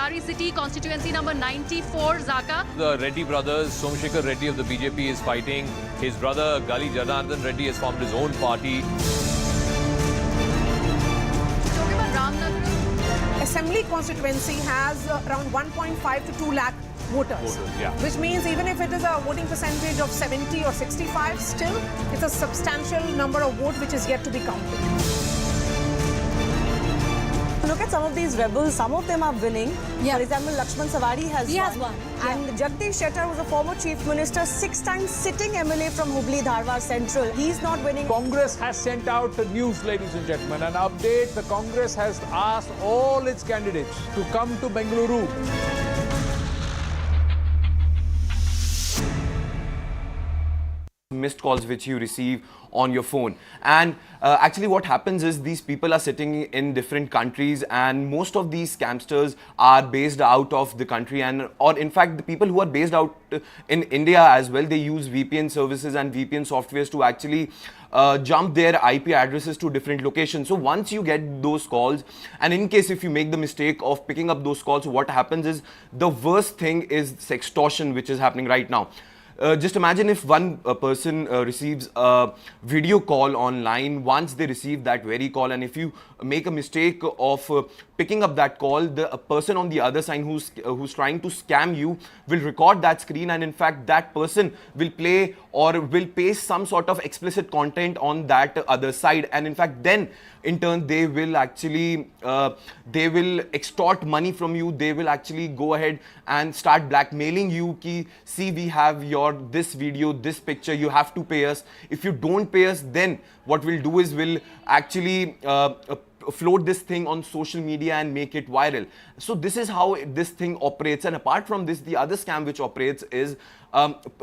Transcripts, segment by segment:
Ballari city, constituency number 94, Zaka. The Reddy brothers, Somashekar Reddy of the BJP is fighting. His brother Gali Janardhan Reddy has formed his own party. Talking about Ramnagar. Assembly constituency has around 1.5 to 2 lakh voters, which means even if it is a voting percentage of 70 or 65, still it's a substantial number of votes which is yet to be counted. Look at some of these rebels, some of them are winning. Yeah. For example, Lakshman Sawadi has won. And Jagdish Shettar was a former chief minister, 6-time sitting MLA from Hubli Dharwar Central. He's not winning. Congress has sent out the news, ladies and gentlemen, an update. The Congress has asked all its candidates to come to Bengaluru. Missed calls which you receive on your phone, and actually what happens is these people are sitting in different countries, and most of these scamsters are based out of the country, and or in fact the people who are based out in India as well, they use VPN services and VPN softwares to actually jump their IP addresses to different locations. So once you get those calls, and in case if you make the mistake of picking up those calls, what happens is the worst thing is sextortion, which is happening right now. Just imagine if one person receives a video call online. Once they receive that very call, and if you make a mistake of picking up that call, the person on the other side who's trying to scam you will record that screen, and in fact that person will play or will paste some sort of explicit content on that other side, and in fact then in turn they will actually they will extort money from you. They will actually go ahead and start blackmailing you ki, see, we have your this video, this picture, you have to pay us. If you don't pay us, then what we'll do is we'll actually float this thing on social media and make it viral. So this is how this thing operates. And apart from this, the other scam which operates is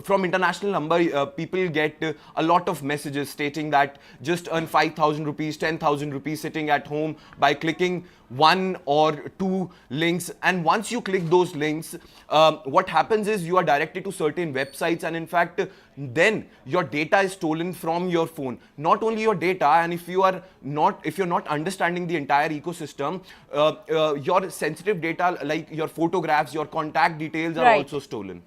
from international number, people get a lot of messages stating that just earn 5,000 rupees, 10,000 rupees sitting at home by clicking 1 or 2 links. And once you click those links, what happens is you are directed to certain websites, and in fact then your data is stolen from your phone. Not only your data, and if you're not understanding the entire ecosystem, your sensitive data like your photographs, your contact details are also stolen.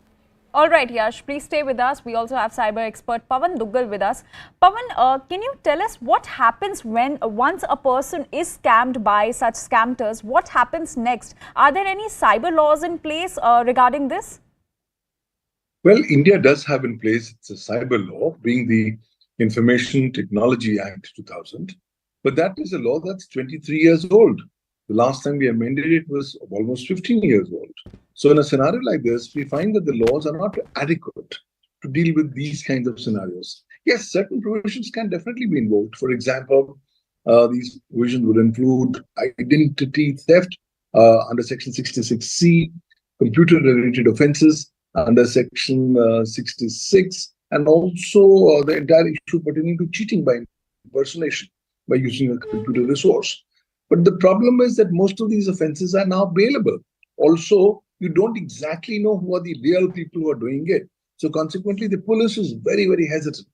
All right, Yash, please stay with us. We also have cyber expert Pawan Duggal with us. Pawan, can you tell us what happens when once a person is scammed by such scammers? What happens next? Are there any cyber laws in place regarding this? Well, India does have in place, it's a cyber law, being the Information Technology Act 2000. But that is a law that's 23 years old. The last time we amended it was almost 15 years old. So in a scenario like this, we find that the laws are not adequate to deal with these kinds of scenarios. Yes, certain provisions can definitely be invoked. For example, these provisions would include identity theft under Section 66C, computer-related offences under Section 66, and also the entire issue pertaining to cheating by impersonation by using a computer resource. But the problem is that most of these offences are now bailable. Also, you don't exactly know who are the real people who are doing it. So consequently, the police is very, very hesitant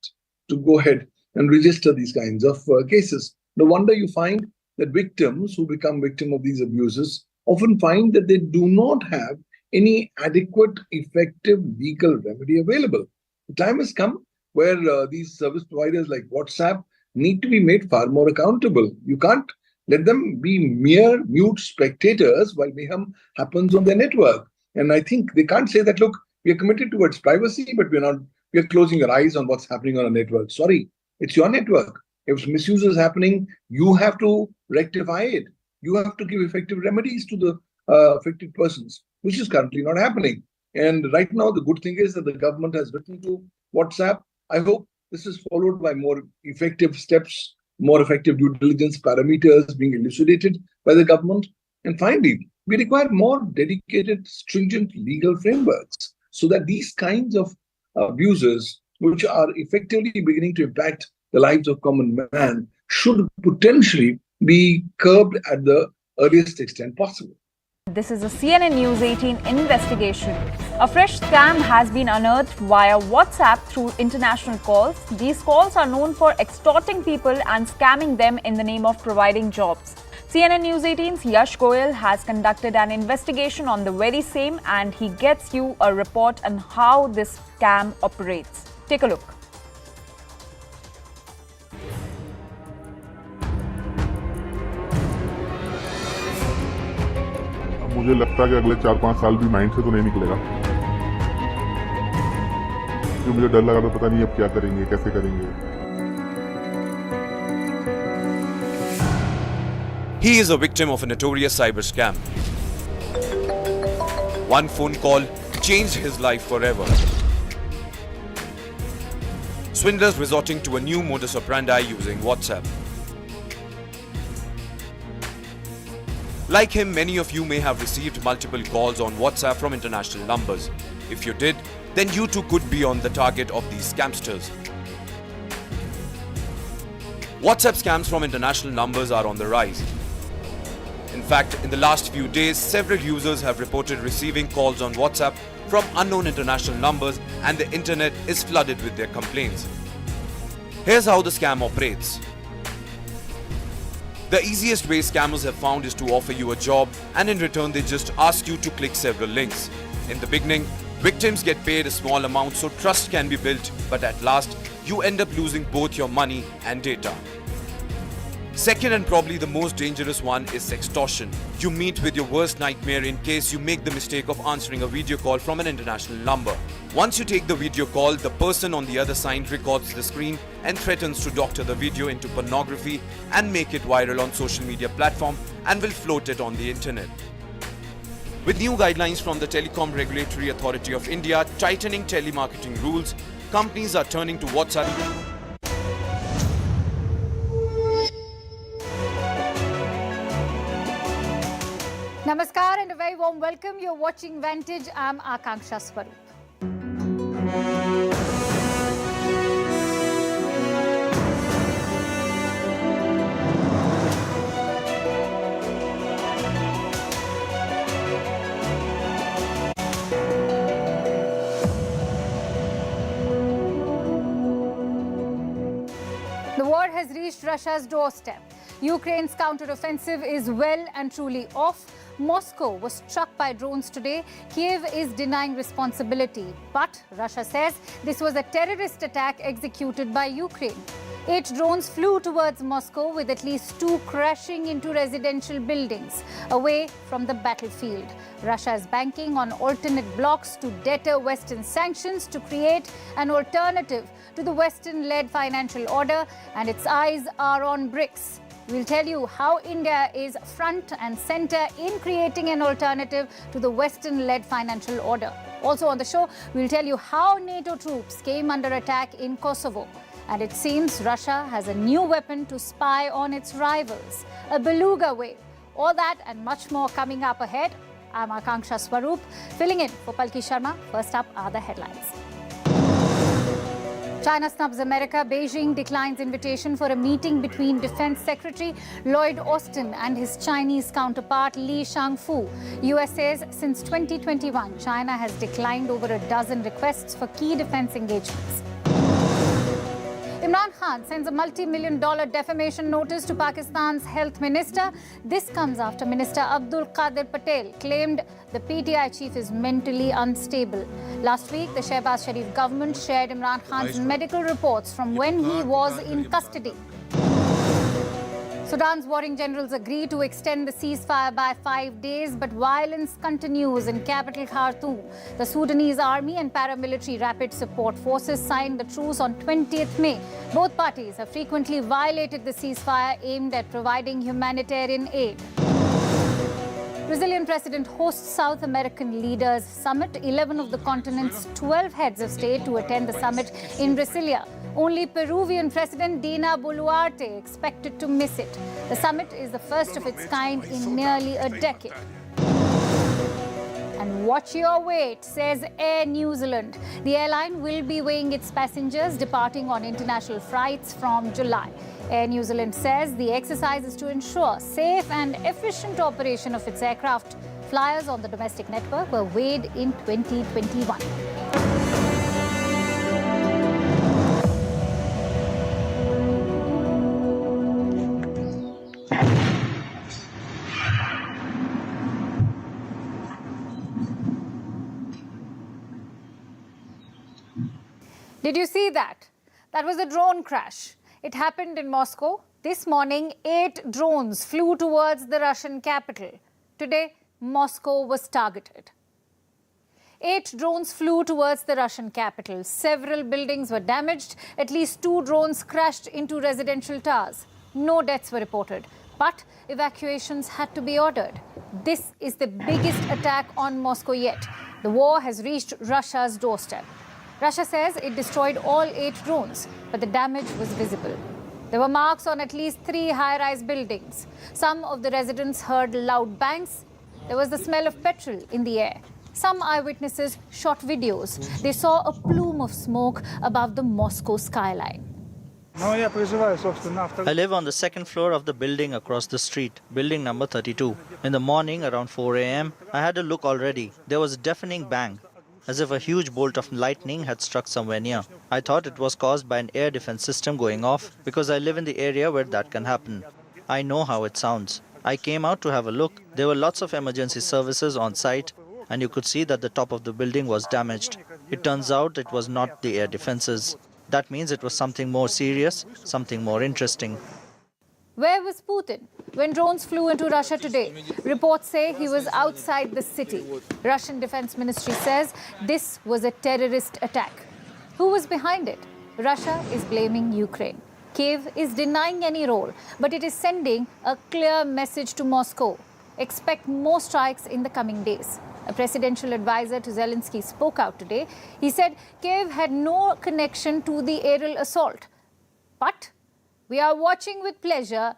to go ahead and register these kinds of cases. No wonder you find that victims who become victim of these abuses often find that they do not have any adequate, effective legal remedy available. The time has come where these service providers like WhatsApp need to be made far more accountable. You can't let them be mere mute spectators while mayhem happens on their network. And I think they can't say that, look, we are committed towards privacy, but we are closing our eyes on what's happening on our network. Sorry, it's your network. If misuse is happening, you have to rectify it. You have to give effective remedies to the affected persons, which is currently not happening. And right now, the good thing is that the government has written to WhatsApp. I hope this is followed by more effective steps, more effective due diligence parameters being elucidated by the government. And finally, we require more dedicated, stringent legal frameworks so that these kinds of abuses, which are effectively beginning to impact the lives of common man, should potentially be curbed at the earliest extent possible. This is a CNN News 18 investigation. A fresh scam has been unearthed via WhatsApp through international calls. These calls are known for extorting people and scamming them in the name of providing jobs. CNN News 18's Yash Goyal has conducted an investigation on the very same, and he gets you a report on how this scam operates. Take a look. मुझे लगता है कि अगले 4-5 साल भी mind से तो नहीं निकलेगा, क्योंकि मुझे डर लगा था पता नहीं अब क्या करेंगे, कैसे करेंगे. He is a victim of a notorious cyber scam. One phone call changed his life forever. Swindlers resorting to a new modus operandi using WhatsApp. Like him, many of you may have received multiple calls on WhatsApp from international numbers. If you did, then you too could be on the target of these scamsters. WhatsApp scams from international numbers are on the rise. In fact, in the last few days, several users have reported receiving calls on WhatsApp from unknown international numbers, and the internet is flooded with their complaints. Here's how the scam operates. The easiest way scammers have found is to offer you a job, and in return they just ask you to click several links. In the beginning, victims get paid a small amount so trust can be built, but at last, you end up losing both your money and data. Second, and probably the most dangerous one, is sextortion. You meet with your worst nightmare in case you make the mistake of answering a video call from an international number. Once you take the video call, the person on the other side records the screen and threatens to doctor the video into pornography and make it viral on social media platform and will float it on the internet. With new guidelines from the Telecom Regulatory Authority of India tightening telemarketing rules, companies are turning to WhatsApp. Namaskar and a very warm welcome. You're watching Vantage. I'm Akanksha Swarup. The war has reached Russia's doorstep. Ukraine's counter-offensive is well and truly off. Moscow was struck by drones today. Kyiv is denying responsibility, but Russia says this was a terrorist attack executed by Ukraine. 8 drones flew towards Moscow, with at least 2 crashing into residential buildings away from the battlefield. Russia is banking on alternate blocks to deter Western sanctions to create an alternative to the Western-led financial order, and its eyes are on BRICS. We'll tell you how India is front and center in creating an alternative to the Western-led financial order. Also on the show, we'll tell you how NATO troops came under attack in Kosovo. And it seems Russia has a new weapon to spy on its rivals, a beluga whale. All that and much more coming up ahead. I'm Akanksha Swarup, filling in for Palki Sharma. First up are the headlines. China snubs America. Beijing declines invitation for a meeting between Defense Secretary Lloyd Austin and his Chinese counterpart Li Shangfu. US says since 2021, China has declined over a dozen requests for key defense engagements. Imran Khan sends a multi-million-dollar defamation notice to Pakistan's health minister. This comes after Minister Abdul Qadir Patel claimed the PTI chief is mentally unstable. Last week, the Shehbaz Sharif government shared Imran Khan's medical reports from when he was in custody. Sudan's warring generals agree to extend the ceasefire by 5 days, but violence continues in capital Khartoum. The Sudanese army and paramilitary rapid support forces signed the truce on 20th May. Both parties have frequently violated the ceasefire aimed at providing humanitarian aid. Brazilian president hosts South American leaders summit. 11 of the continent's 12 heads of state to attend the summit in Brasilia. Only Peruvian President Dina Boluarte expected to miss it. The summit is the first of its kind in nearly a decade. And watch your weight, says Air New Zealand. The airline will be weighing its passengers departing on international flights from July. Air New Zealand says the exercise is to ensure safe and efficient operation of its aircraft. Flyers on the domestic network were weighed in 2021. Did you see that? That was a drone crash. It happened in Moscow. This morning, 8 drones flew towards the Russian capital. Today, Moscow was targeted. 8 drones flew towards the Russian capital. Several buildings were damaged. At least 2 drones crashed into residential towers. No deaths were reported, but evacuations had to be ordered. This is the biggest attack on Moscow yet. The war has reached Russia's doorstep. Russia says it destroyed all 8 drones, but the damage was visible. There were marks on at least 3 high-rise buildings. Some of the residents heard loud bangs. There was the smell of petrol in the air. Some eyewitnesses shot videos. They saw a plume of smoke above the Moscow skyline. I live on the second floor of the building across the street, building number 32. In the morning, around 4 a.m., I had a look already. There was a deafening bang, as if a huge bolt of lightning had struck somewhere near. I thought it was caused by an air defense system going off, because I live in the area where that can happen. I know how it sounds. I came out to have a look. There were lots of emergency services on site, and you could see that the top of the building was damaged. It turns out it was not the air defenses. That means it was something more serious, something more interesting. Where was Putin when drones flew into Russia today? Reports say he was outside the city. Russian Defense Ministry says this was a terrorist attack. Who was behind it? Russia is blaming Ukraine. Kyiv is denying any role, but it is sending a clear message to Moscow. Expect more strikes in the coming days. A presidential advisor to Zelensky spoke out today. He said Kyiv had no connection to the aerial assault. But we are watching with pleasure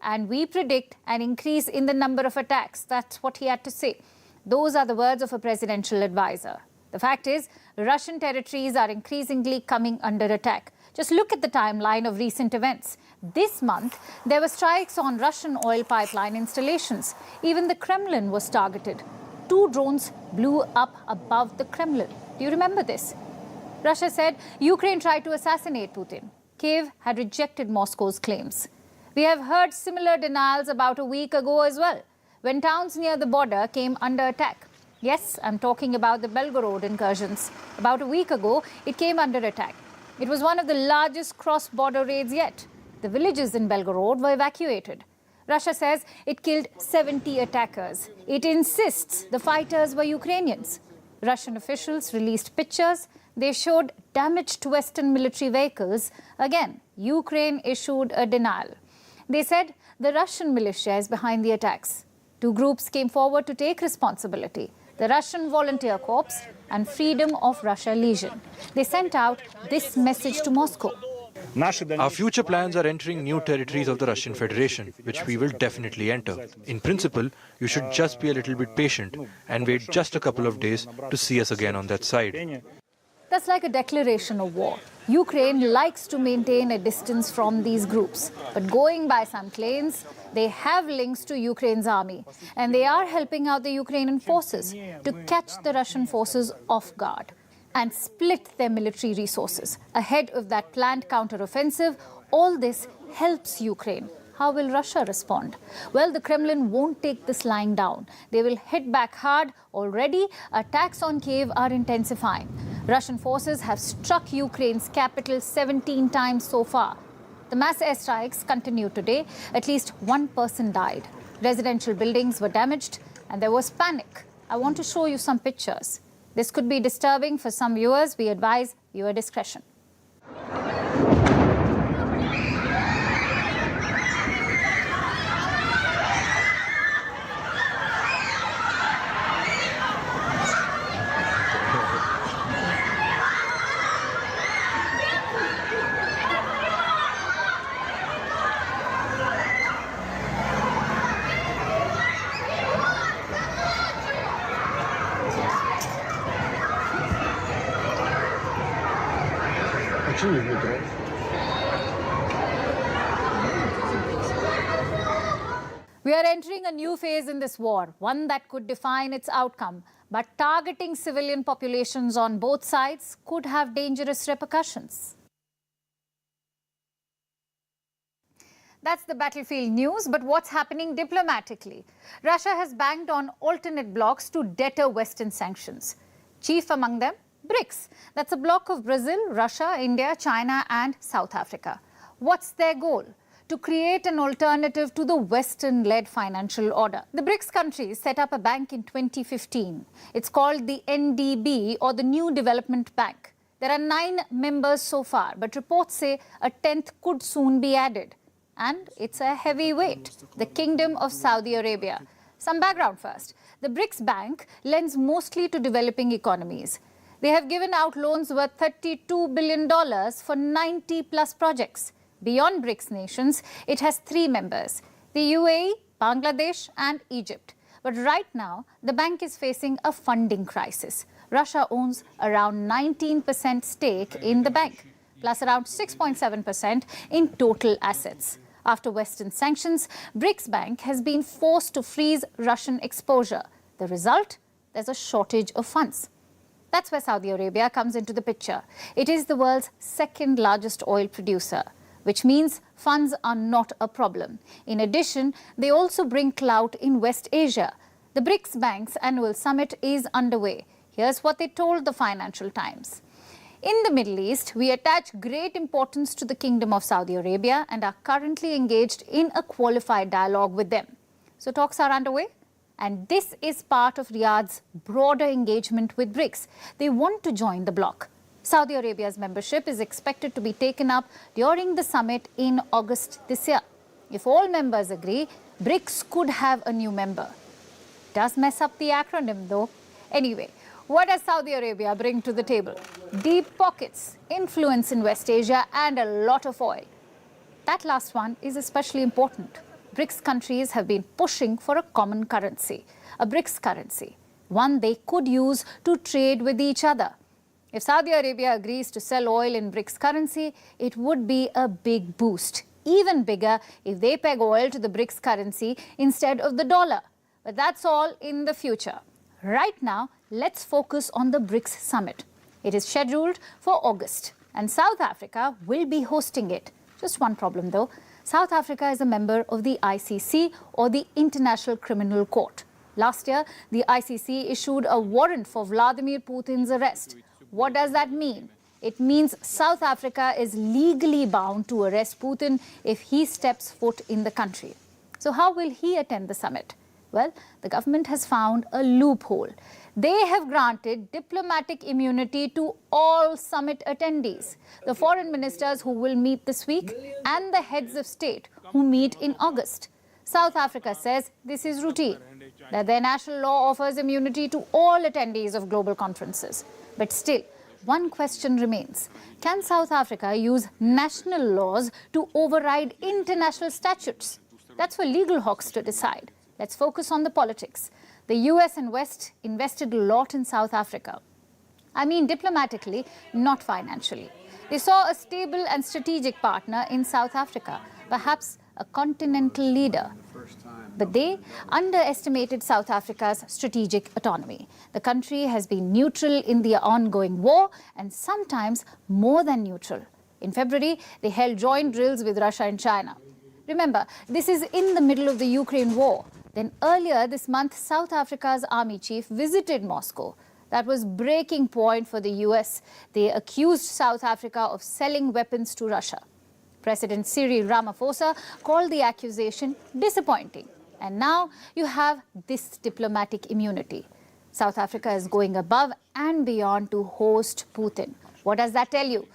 and we predict an increase in the number of attacks. That's what he had to say. Those are the words of a presidential advisor. The fact is, Russian territories are increasingly coming under attack. Just look at the timeline of recent events. This month, there were strikes on Russian oil pipeline installations. Even the Kremlin was targeted. 2 drones blew up above the Kremlin. Do you remember this? Russia said Ukraine tried to assassinate Putin. Kyiv had rejected Moscow's claims. We have heard similar denials about a week ago as well, when towns near the border came under attack. Yes, I'm talking about the Belgorod incursions. About a week ago, it came under attack. It was one of the largest cross-border raids yet. The villages in Belgorod were evacuated. Russia says it killed 70 attackers. It insists the fighters were Ukrainians. Russian officials released pictures. They showed damaged Western military vehicles. Again, Ukraine issued a denial. They said the Russian militia is behind the attacks. 2 groups came forward to take responsibility: the Russian Volunteer Corps and Freedom of Russia Legion. They sent out this message to Moscow. Our future plans are entering new territories of the Russian Federation, which we will definitely enter. In principle, you should just be a little bit patient and wait just a couple of days to see us again on that side. That's like a declaration of war. Ukraine likes to maintain a distance from these groups. But going by some claims, they have links to Ukraine's army. And they are helping out the Ukrainian forces to catch the Russian forces off guard and split their military resources. Ahead of that planned counteroffensive, all this helps Ukraine. How will Russia respond? Well, the Kremlin won't take this lying down. They will hit back hard. Already, attacks on Kyiv are intensifying. Russian forces have struck Ukraine's capital 17 times so far. The mass airstrikes continue today. At least 1 person died. Residential buildings were damaged and there was panic. I want to show you some pictures. This could be disturbing for some viewers. We advise viewer discretion. We are entering a new phase in this war, one that could define its outcome. But targeting civilian populations on both sides could have dangerous repercussions. That's the battlefield news, but what's happening diplomatically? Russia has banged on alternate blocs to deter Western sanctions. Chief among them, BRICS, that's a bloc of Brazil, Russia, India, China and South Africa. What's their goal? To create an alternative to the Western-led financial order. The BRICS countries set up a bank in 2015. It's called the NDB, or the New Development Bank. There are 9 members so far, but reports say a 10th could soon be added. And it's a heavy weight, the Kingdom of Saudi Arabia. Some background first. The BRICS Bank lends mostly to developing economies. They have given out loans worth $32 billion for 90-plus projects. Beyond BRICS nations, it has 3 members, the UAE, Bangladesh and Egypt. But right now, the bank is facing a funding crisis. Russia owns around 19% stake in the bank, plus around 6.7% in total assets. After Western sanctions, BRICS Bank has been forced to freeze Russian exposure. The result? There's a shortage of funds. That's where Saudi Arabia comes into the picture. It is the world's 2nd largest oil producer, which means funds are not a problem. In addition, they also bring clout in West Asia. The BRICS Bank's annual summit is underway. Here's what they told the Financial Times. In the Middle East, we attach great importance to the Kingdom of Saudi Arabia and are currently engaged in a qualified dialogue with them. So talks are underway. And this is part of Riyadh's broader engagement with BRICS. They want to join the bloc. Saudi Arabia's membership is expected to be taken up during the summit in August this year. If all members agree, BRICS could have a new member. Does mess up the acronym though. Anyway, what does Saudi Arabia bring to the table? Deep pockets, influence in West Asia and a lot of oil. That last one is especially important. BRICS countries have been pushing for a common currency, a BRICS currency, one they could use to trade with each other. If Saudi Arabia agrees to sell oil in BRICS currency, it would be a big boost. Even bigger if they peg oil to the BRICS currency instead of the dollar. But that's all in the future. Right now, let's focus on the BRICS summit. It is scheduled for August, and South Africa will be hosting it. Just one problem though. South Africa is a member of the ICC, or the International Criminal Court. Last year, the ICC issued a warrant for Vladimir Putin's arrest. What does that mean? It means South Africa is legally bound to arrest Putin if he steps foot in the country. So how will he attend the summit? Well, the government has found a loophole. They have granted diplomatic immunity to all summit attendees, the foreign ministers who will meet this week and the heads of state who meet in August. South Africa says this is routine, that their national law offers immunity to all attendees of global conferences. But still, one question remains. Can South Africa use national laws to override international statutes? That's for legal hawks to decide. Let's focus on the politics. The US and West invested a lot in South Africa. I mean diplomatically, not financially. They saw a stable and strategic partner in South Africa, perhaps a continental leader. But they underestimated South Africa's strategic autonomy. The country has been neutral in the ongoing war and sometimes more than neutral. In February, they held joint drills with Russia and China. Remember, this is in the middle of the Ukraine war. Then earlier this month, South Africa's army chief visited Moscow. That was breaking point for the US. They accused South Africa of selling weapons to Russia. President Cyril Ramaphosa called the accusation disappointing. And now you have this diplomatic immunity. South Africa is going above and beyond to host Putin. What does that tell you?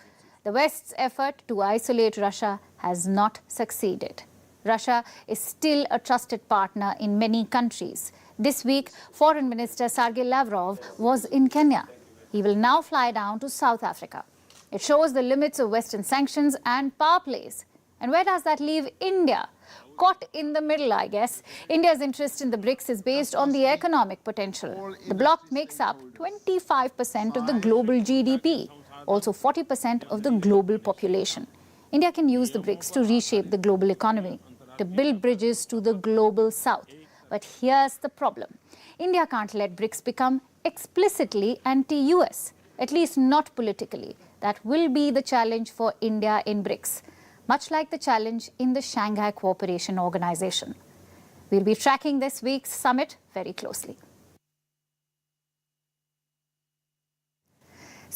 The West's effort to isolate Russia has not succeeded. Russia is still a trusted partner in many countries. This week, Foreign Minister Sergei Lavrov was in Kenya. He will now fly down to South Africa. It shows the limits of Western sanctions and power plays. And where does that leave India? Caught in the middle, I guess. India's interest in the BRICS is based on the economic potential. The bloc makes up 25% of the global GDP, also 40% of the global population. India can use the BRICS to reshape the global economy, to build bridges to the global south. But here's the problem. India can't let BRICS become explicitly anti-US, at least not politically. That will be the challenge for India in BRICS, much like the challenge in the Shanghai Cooperation Organization. We'll be tracking this week's summit very closely.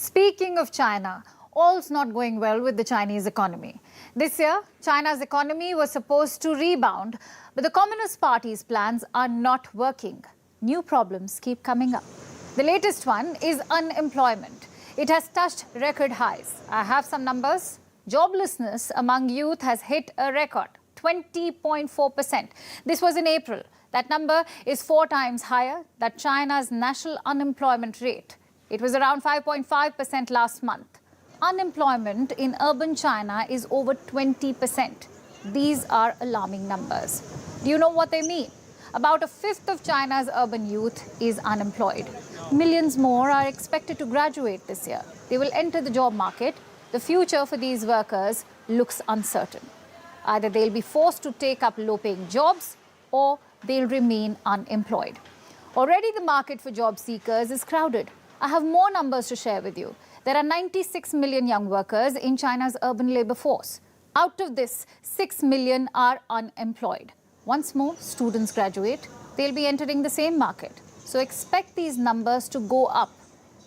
Speaking of China, all's not going well with the Chinese economy. This year, China's economy was supposed to rebound, but the Communist Party's plans are not working. New problems keep coming up. The latest one is unemployment. It has touched record highs. I have some numbers. Joblessness among youth has hit a record, 20.4%. This was in April. That number is 4 times higher than China's national unemployment rate. It was around 5.5% last month. Unemployment in urban China is over 20%. These are alarming numbers. Do you know what they mean? About a fifth of China's urban youth is unemployed. Millions more are expected to graduate this year. They will enter the job market. The future for these workers looks uncertain. Either they'll be forced to take up low-paying jobs or they'll remain unemployed. Already the market for job seekers is crowded. I have more numbers to share with you. There are 96 million young workers in China's urban labor force. Out of this, 6 million are unemployed. Once more students graduate, they'll be entering the same market. So expect these numbers to go up.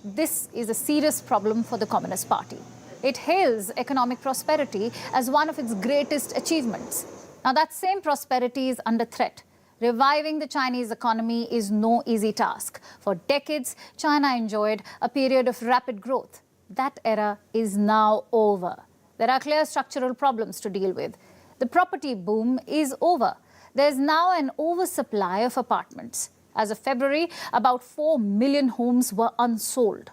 This is a serious problem for the Communist Party. It hails economic prosperity as one of its greatest achievements. Now that same prosperity is under threat. Reviving the Chinese economy is no easy task. For decades, China enjoyed a period of rapid growth. That era is now over. There are clear structural problems to deal with. The property boom is over. There's now an oversupply of apartments. As of February, about 4 million homes were unsold.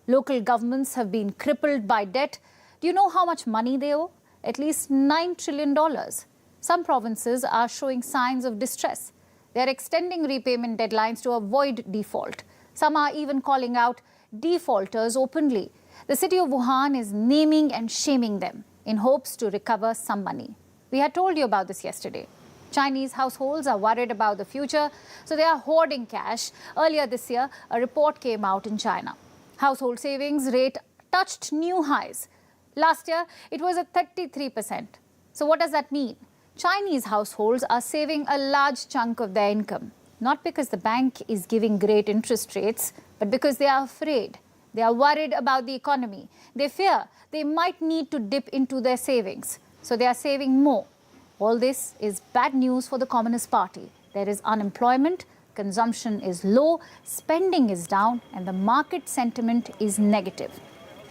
Local governments have been crippled by debt. Do you know how much money they owe? At least $9 trillion. Some provinces are showing signs of distress. They are extending repayment deadlines to avoid default. Some are even calling out defaulters openly. The city of Wuhan is naming and shaming them in hopes to recover some money. We had told you about this yesterday. Chinese households are worried about the future, so they are hoarding cash. Earlier this year, a report came out in China. Household savings rate touched new highs. Last year, it was at 33%. So what does that mean? Chinese households are saving a large chunk of their income, not because the bank is giving great interest rates, but because they are afraid. They are worried about the economy. They fear they might need to dip into their savings, so they are saving more. All this is bad news for the Communist Party. There is unemployment, consumption is low, spending is down, and the market sentiment is negative.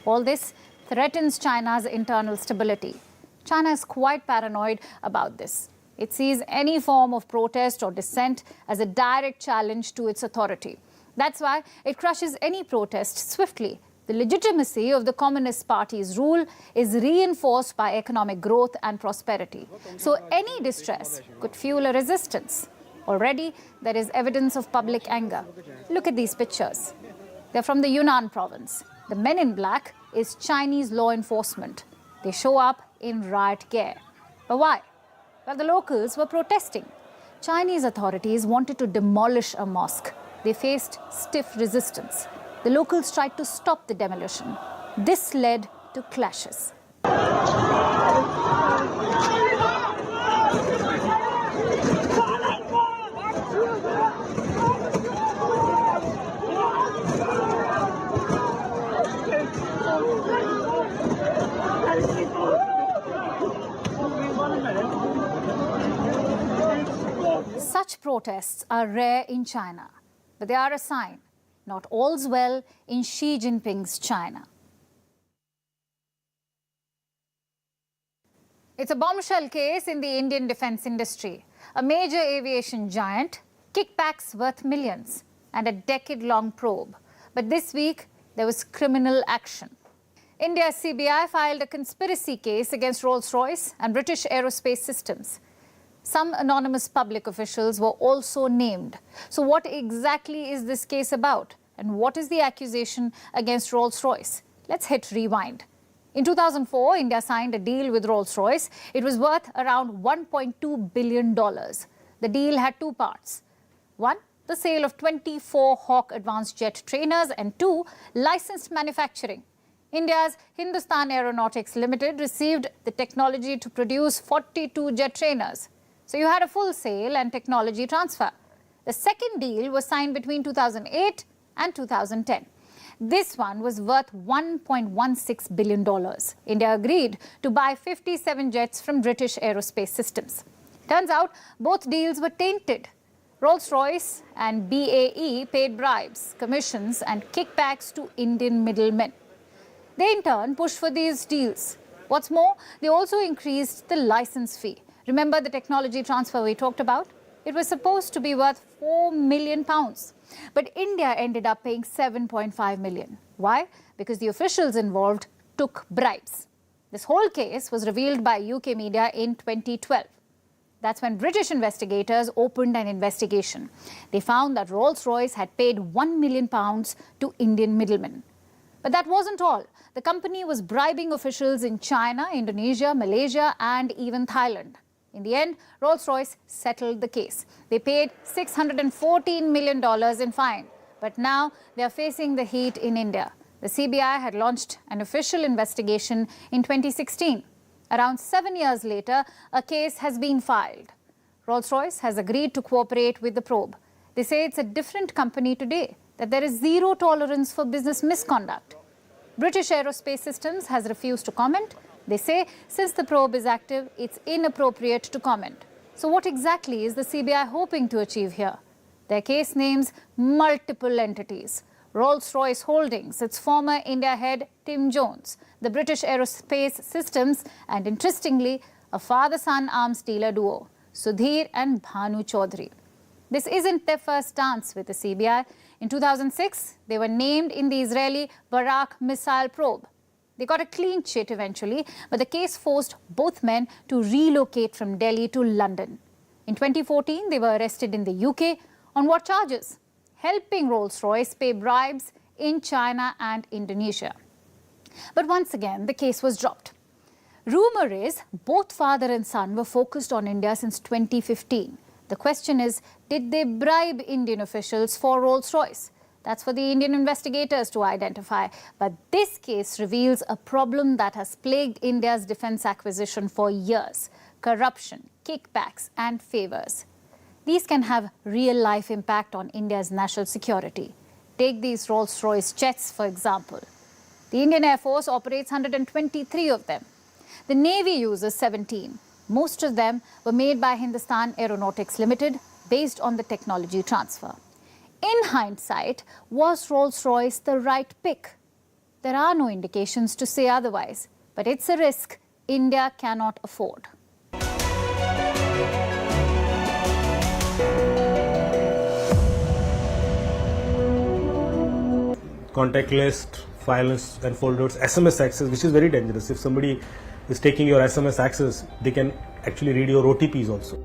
All this threatens China's internal stability. China is quite paranoid about this. It sees any form of protest or dissent as a direct challenge to its authority. That's why it crushes any protest swiftly. The legitimacy of the Communist Party's rule is reinforced by economic growth and prosperity. So any distress could fuel a resistance. Already, there is evidence of public anger. Look at these pictures. They're from the Yunnan province. The men in black is Chinese law enforcement. They show up in riot gear. But why? Well, the locals were protesting. Chinese authorities wanted to demolish a mosque. They faced stiff resistance. The locals tried to stop the demolition. This led to clashes. Such protests are rare in China, but they are a sign. Not all's well in Xi Jinping's China. It's a bombshell case in the Indian defense industry. A major aviation giant, kickbacks worth millions, and a decade-long probe. But this week, there was criminal action. India's CBI filed a conspiracy case against Rolls-Royce and British Aerospace Systems. Some anonymous public officials were also named. So what exactly is this case about? And what is the accusation against Rolls-Royce? Let's hit rewind. In 2004, India signed a deal with Rolls-Royce. It was worth around $1.2 billion. The deal had 2 parts. 1, the sale of 24 Hawk advanced jet trainers, and 2, licensed manufacturing. India's Hindustan Aeronautics Limited received the technology to produce 42 jet trainers. So you had a full sale and technology transfer. The second deal was signed between 2008 and 2010. This one was worth $1.16 billion. India agreed to buy 57 jets from British Aerospace Systems. Turns out both deals were tainted. Rolls-Royce and BAE paid bribes, commissions and kickbacks to Indian middlemen. They in turn pushed for these deals. What's more, they also increased the license fee. Remember the technology transfer we talked about? It was supposed to be worth £4 million. But India ended up paying $7.5 million. Why? Because the officials involved took bribes. This whole case was revealed by UK media in 2012. That's when British investigators opened an investigation. They found that Rolls-Royce had paid £1 million to Indian middlemen. But that wasn't all. The company was bribing officials in China, Indonesia, Malaysia, and even Thailand. In the end, Rolls-Royce settled the case. They paid $614 million in fine. But now they are facing the heat in India. The CBI had launched an official investigation in 2016. Around 7 years later, a case has been filed. Rolls-Royce has agreed to cooperate with the probe. They say it's a different company today, that there is zero tolerance for business misconduct. British Aerospace Systems has refused to comment. They say since the probe is active, it's inappropriate to comment. So what exactly is the CBI hoping to achieve here? Their case names multiple entities. Rolls-Royce Holdings, its former India head Tim Jones, the British Aerospace Systems, and interestingly, a father-son arms dealer duo, Sudhir and Bhanu Chaudhary. This isn't their first dance with the CBI. In 2006, they were named in the Israeli Barak missile probe. They got a clean chit eventually, but the case forced both men to relocate from Delhi to London. In 2014, they were arrested in the UK. On what charges? Helping Rolls-Royce pay bribes in China and Indonesia. But once again, the case was dropped. Rumour is both father and son were focused on India since 2015. The question is, did they bribe Indian officials for Rolls-Royce? That's for the Indian investigators to identify. But this case reveals a problem that has plagued India's defence acquisition for years: corruption, kickbacks and favours. These can have real-life impact on India's national security. Take these Rolls-Royce jets, for example. The Indian Air Force operates 123 of them. The Navy uses 17. Most of them were made by Hindustan Aeronautics Limited, based on the technology transfer. In hindsight, was Rolls-Royce the right pick? There are no indications to say otherwise, but it's a risk India cannot afford. Contact list, files and folders, SMS access, which is very dangerous. If somebody is taking your SMS access, they can actually read your OTPs also.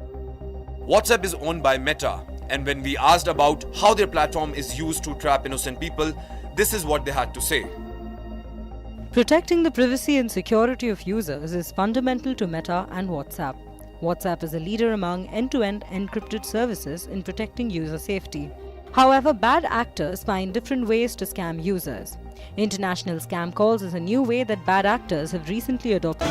WhatsApp is owned by Meta, and when we asked about how their platform is used to trap innocent people, this is what they had to say. Protecting the privacy and security of users is fundamental to Meta and WhatsApp. WhatsApp is a leader among end-to-end encrypted services in protecting user safety. However, bad actors find different ways to scam users. International scam calls is a new way that bad actors have recently adopted.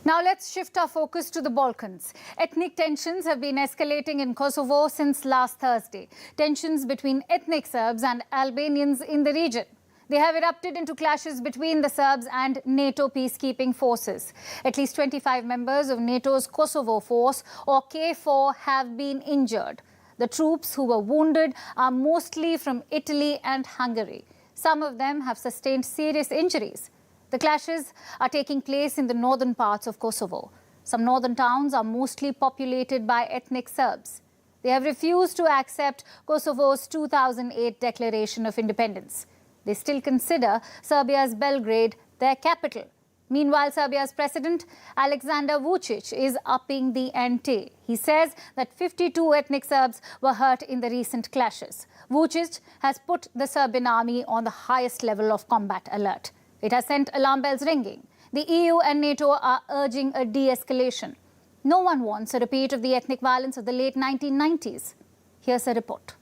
Now let's shift our focus to the Balkans. Ethnic tensions have been escalating in Kosovo since last Thursday. Tensions between ethnic Serbs and Albanians in the region. They have erupted into clashes between the Serbs and NATO peacekeeping forces. At least 25 members of NATO's Kosovo force, or KFOR, have been injured. The troops who were wounded are mostly from Italy and Hungary. Some of them have sustained serious injuries. The clashes are taking place in the northern parts of Kosovo. Some northern towns are mostly populated by ethnic Serbs. They have refused to accept Kosovo's 2008 Declaration of Independence. They still consider Serbia's Belgrade their capital. Meanwhile, Serbia's president, Alexander Vučić, is upping the ante. He says that 52 ethnic Serbs were hurt in the recent clashes. Vučić has put the Serbian army on the highest level of combat alert. It has sent alarm bells ringing. The EU and NATO are urging a de-escalation. No one wants a repeat of the ethnic violence of the late 1990s. Here's a report.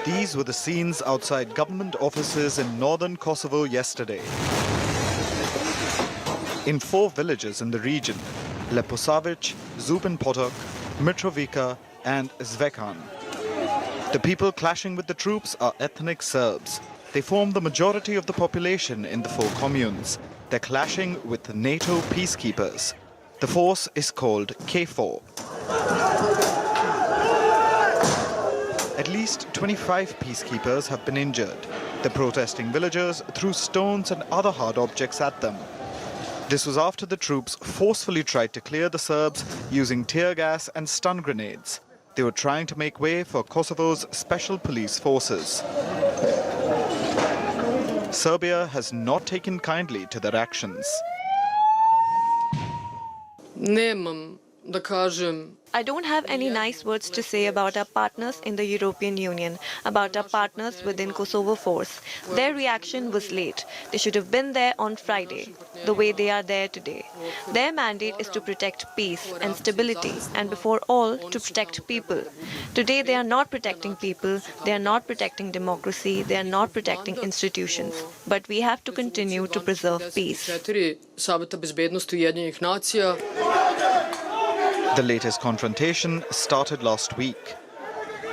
These were the scenes outside government offices in northern Kosovo yesterday. In 4 villages in the region, Leposavic, Zubin Potok, Mitrovica and Zvekan. The people clashing with the troops are ethnic Serbs. They form the majority of the population in the 4 communes. They're clashing with NATO peacekeepers. The force is called KFOR. At least 25 peacekeepers have been injured. The protesting villagers threw stones and other hard objects at them. This was after the troops forcefully tried to clear the Serbs using tear gas and stun grenades. They were trying to make way for Kosovo's special police forces. Serbia has not taken kindly to their actions. I don't have any nice words to say about our partners in the European Union, about our partners within Kosovo Force. Their reaction was late. They should have been there on Friday, the way they are there today. Their mandate is to protect peace and stability, and before all, to protect people. Today they are not protecting people, they are not protecting democracy, they are not protecting institutions. But we have to continue to preserve peace. The latest confrontation started last week.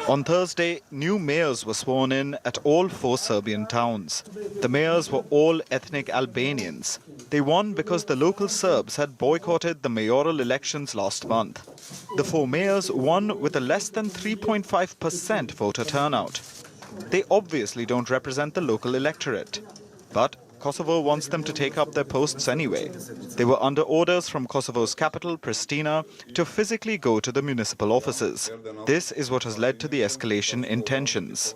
On Thursday, new mayors were sworn in at all 4 Serbian towns. The mayors were all ethnic Albanians. They won because the local Serbs had boycotted the mayoral elections last month. The 4 mayors won with a less than 3.5% voter turnout. They obviously don't represent the local electorate. But Kosovo wants them to take up their posts anyway. They were under orders from Kosovo's capital, Pristina, to physically go to the municipal offices. This is what has led to the escalation in tensions.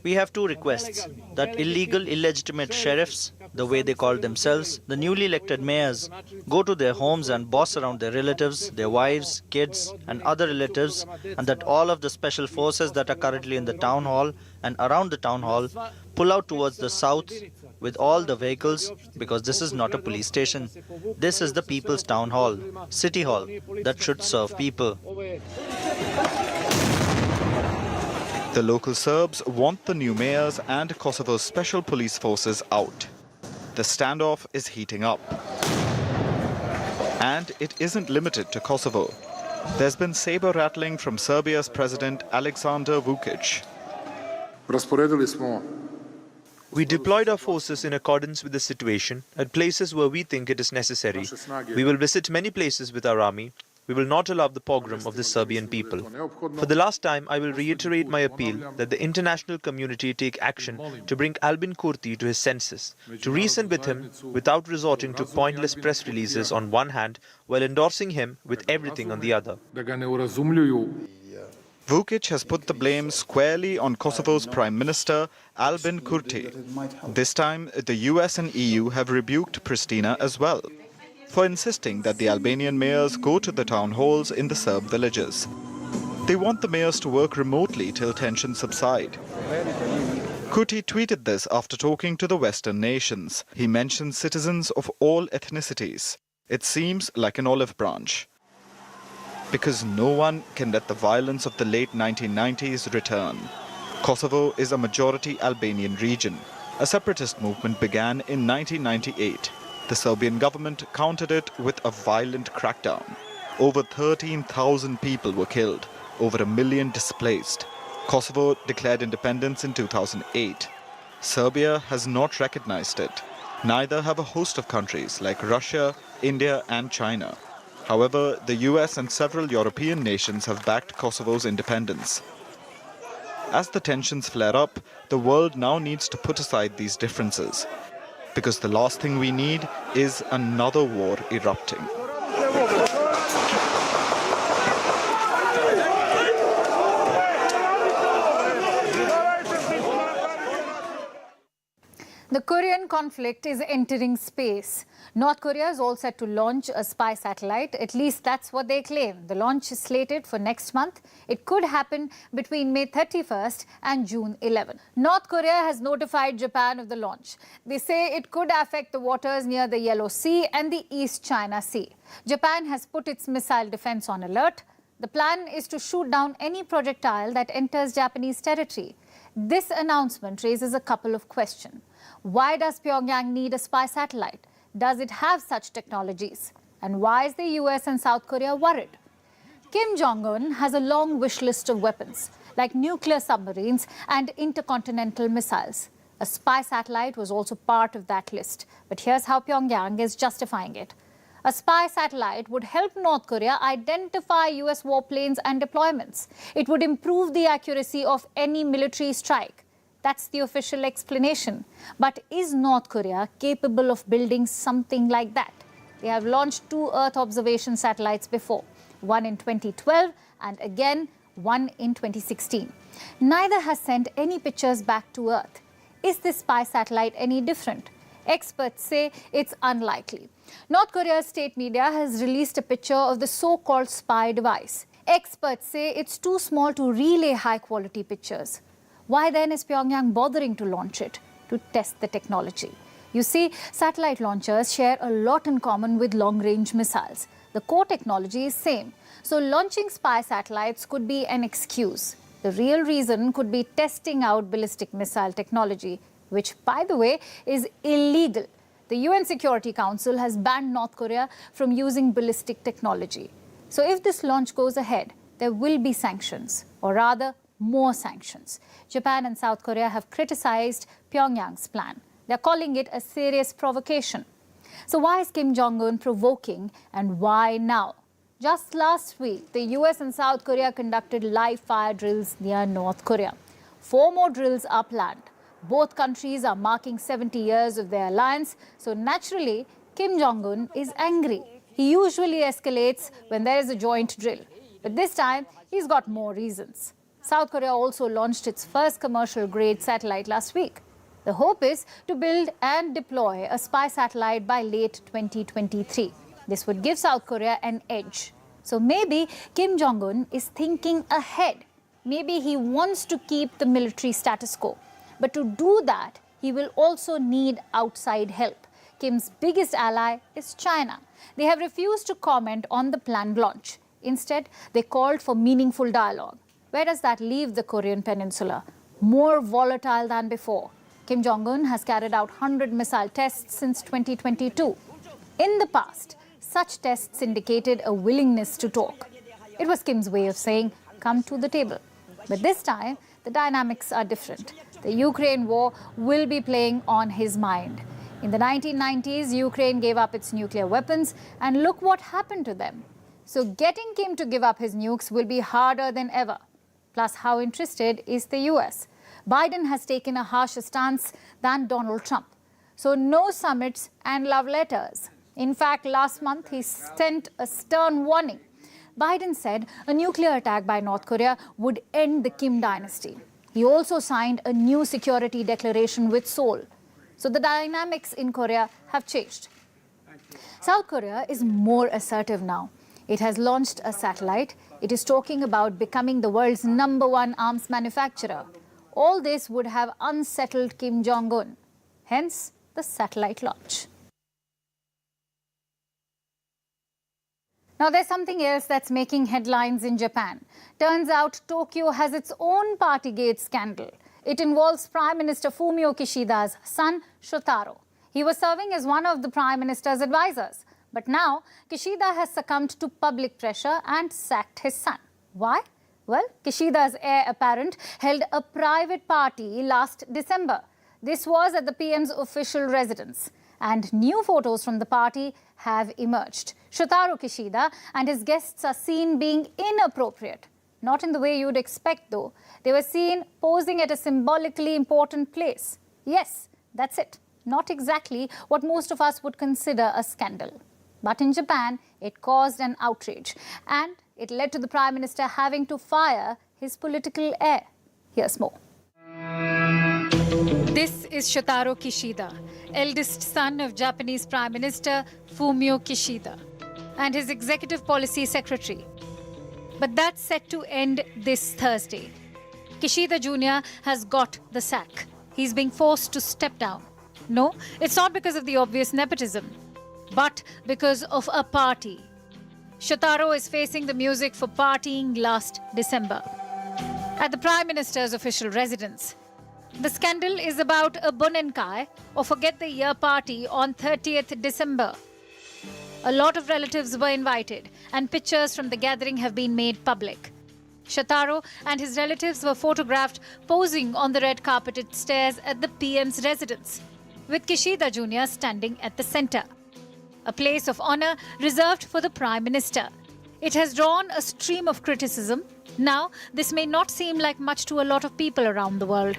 We have 2 requests, that illegal, illegitimate sheriffs, the way they call themselves, the newly elected mayors, go to their homes and boss around their relatives, their wives, kids and other relatives, and that all of the special forces that are currently in the town hall and around the town hall pull out towards the south with all the vehicles, because this is not a police station. This is the people's town hall, city hall, that should serve people. The local Serbs want the new mayors and Kosovo's special police forces out. The standoff is heating up. And it isn't limited to Kosovo. There's been saber rattling from Serbia's president Aleksandar Vučić. We deployed our forces in accordance with the situation at places where we think it is necessary. We will visit many places with our army. We will not allow the pogrom of the Serbian people. For the last time, I will reiterate my appeal that the international community take action to bring Albin Kurti to his senses, to reason with him without resorting to pointless press releases on one hand while endorsing him with everything on the other. Vučić has put the blame squarely on Kosovo's Prime Minister, Albin Kurti. This time, the US and EU have rebuked Pristina as well, for insisting that the Albanian mayors go to the town halls in the Serb villages. They want the mayors to work remotely till tensions subside. Kurti tweeted this after talking to the Western nations. He mentioned citizens of all ethnicities. It seems like an olive branch. Because no one can let the violence of the late 1990s return. Kosovo is a majority Albanian region. A separatist movement began in 1998. The Serbian government countered it with a violent crackdown. Over 13,000 people were killed, over 1 million displaced. Kosovo declared independence in 2008. Serbia has not recognized it. Neither have a host of countries like Russia, India and China. However, the US and several European nations have backed Kosovo's independence. As the tensions flare up, the world now needs to put aside these differences. Because the last thing we need is another war erupting. The Korean conflict is entering space. North Korea is all set to launch a spy satellite. At least that's what they claim. The launch is slated for next month. It could happen between May 31st and June 11. North Korea has notified Japan of the launch. They say it could affect the waters near the Yellow Sea and the East China Sea. Japan has put its missile defense on alert. The plan is to shoot down any projectile that enters Japanese territory. This announcement raises a couple of questions. Why does Pyongyang need a spy satellite? Does it have such technologies? And why is the US and South Korea worried? Kim Jong-un has a long wish list of weapons, like nuclear submarines and intercontinental missiles. A spy satellite was also part of that list. But here's how Pyongyang is justifying it. A spy satellite would help North Korea identify US warplanes and deployments. It would improve the accuracy of any military strike. That's the official explanation. But is North Korea capable of building something like that? They have launched 2 Earth observation satellites before, one in 2012 and again one in 2016. Neither has sent any pictures back to Earth. Is this spy satellite any different? Experts say it's unlikely. North Korea's state media has released a picture of the so-called spy device. Experts say it's too small to relay high-quality pictures. Why then is Pyongyang bothering to launch it? To test the technology. You see, satellite launchers share a lot in common with long-range missiles. The core technology is same. So launching spy satellites could be an excuse. The real reason could be testing out ballistic missile technology, which, by the way, is illegal. The UN Security Council has banned North Korea from using ballistic technology. So if this launch goes ahead, there will be sanctions, or rather, more sanctions. Japan and South Korea have criticized Pyongyang's plan. They're calling it a serious provocation. So why is Kim Jong-un provoking, and why now? Just last week, the US and South Korea conducted live fire drills near North Korea. 4 more drills are planned. Both countries are marking 70 years of their alliance, so naturally, Kim Jong-un is angry. He usually escalates when there is a joint drill. But this time, he's got more reasons. South Korea also launched its first commercial-grade satellite last week. The hope is to build and deploy a spy satellite by late 2023. This would give South Korea an edge. So maybe Kim Jong-un is thinking ahead. Maybe he wants to keep the military status quo. But to do that, he will also need outside help. Kim's biggest ally is China. They have refused to comment on the planned launch. Instead, they called for meaningful dialogue. Where does that leave the Korean peninsula? More volatile than before. Kim Jong-un has carried out 100 missile tests since 2022. In the past, such tests indicated a willingness to talk. It was Kim's way of saying, come to the table. But this time, the dynamics are different. The Ukraine war will be playing on his mind. In the 1990s, Ukraine gave up its nuclear weapons, and look what happened to them. So getting Kim to give up his nukes will be harder than ever. Plus, how interested is the US? Biden has taken a harsher stance than Donald Trump. So no summits and love letters. In fact, last month, he sent a stern warning. Biden said a nuclear attack by North Korea would end the Kim dynasty. He also signed a new security declaration with Seoul. So the dynamics in Korea have changed. South Korea is more assertive now. It has launched a satellite. It is talking about becoming the world's #1 arms manufacturer. All this would have unsettled Kim Jong-un. Hence, the satellite launch. Now, there's something else that's making headlines in Japan. Turns out Tokyo has its own Partygate scandal. It involves Prime Minister Fumio Kishida's son, Shotaro. He was serving as one of the Prime Minister's advisors. But now, Kishida has succumbed to public pressure and sacked his son. Why? Well, Kishida's heir apparent held a private party last December. This was at the PM's official residence. And new photos from the party have emerged. Shotaro Kishida and his guests are seen being inappropriate. Not in the way you'd expect, though. They were seen posing at a symbolically important place. Yes, that's it. Not exactly what most of us would consider a scandal. But in Japan, it caused an outrage. And it led to the Prime Minister having to fire his political heir. Here's more. This is Shotaro Kishida, eldest son of Japanese Prime Minister Fumio Kishida, and his executive policy secretary. But that's set to end this Thursday. Kishida Jr. has got the sack. He's being forced to step down. No, it's not because of the obvious nepotism, but because of a party. Shotaro is facing the music for partying last December at the Prime Minister's official residence. The scandal is about a Bonenkai, or Forget the Year party, on 30th December. A lot of relatives were invited, and pictures from the gathering have been made public. Shotaro and his relatives were photographed posing on the red carpeted stairs at the PM's residence, with Kishida Jr. standing at the center. A place of honor reserved for the Prime Minister. It has drawn a stream of criticism. Now, this may not seem like much to a lot of people around the world.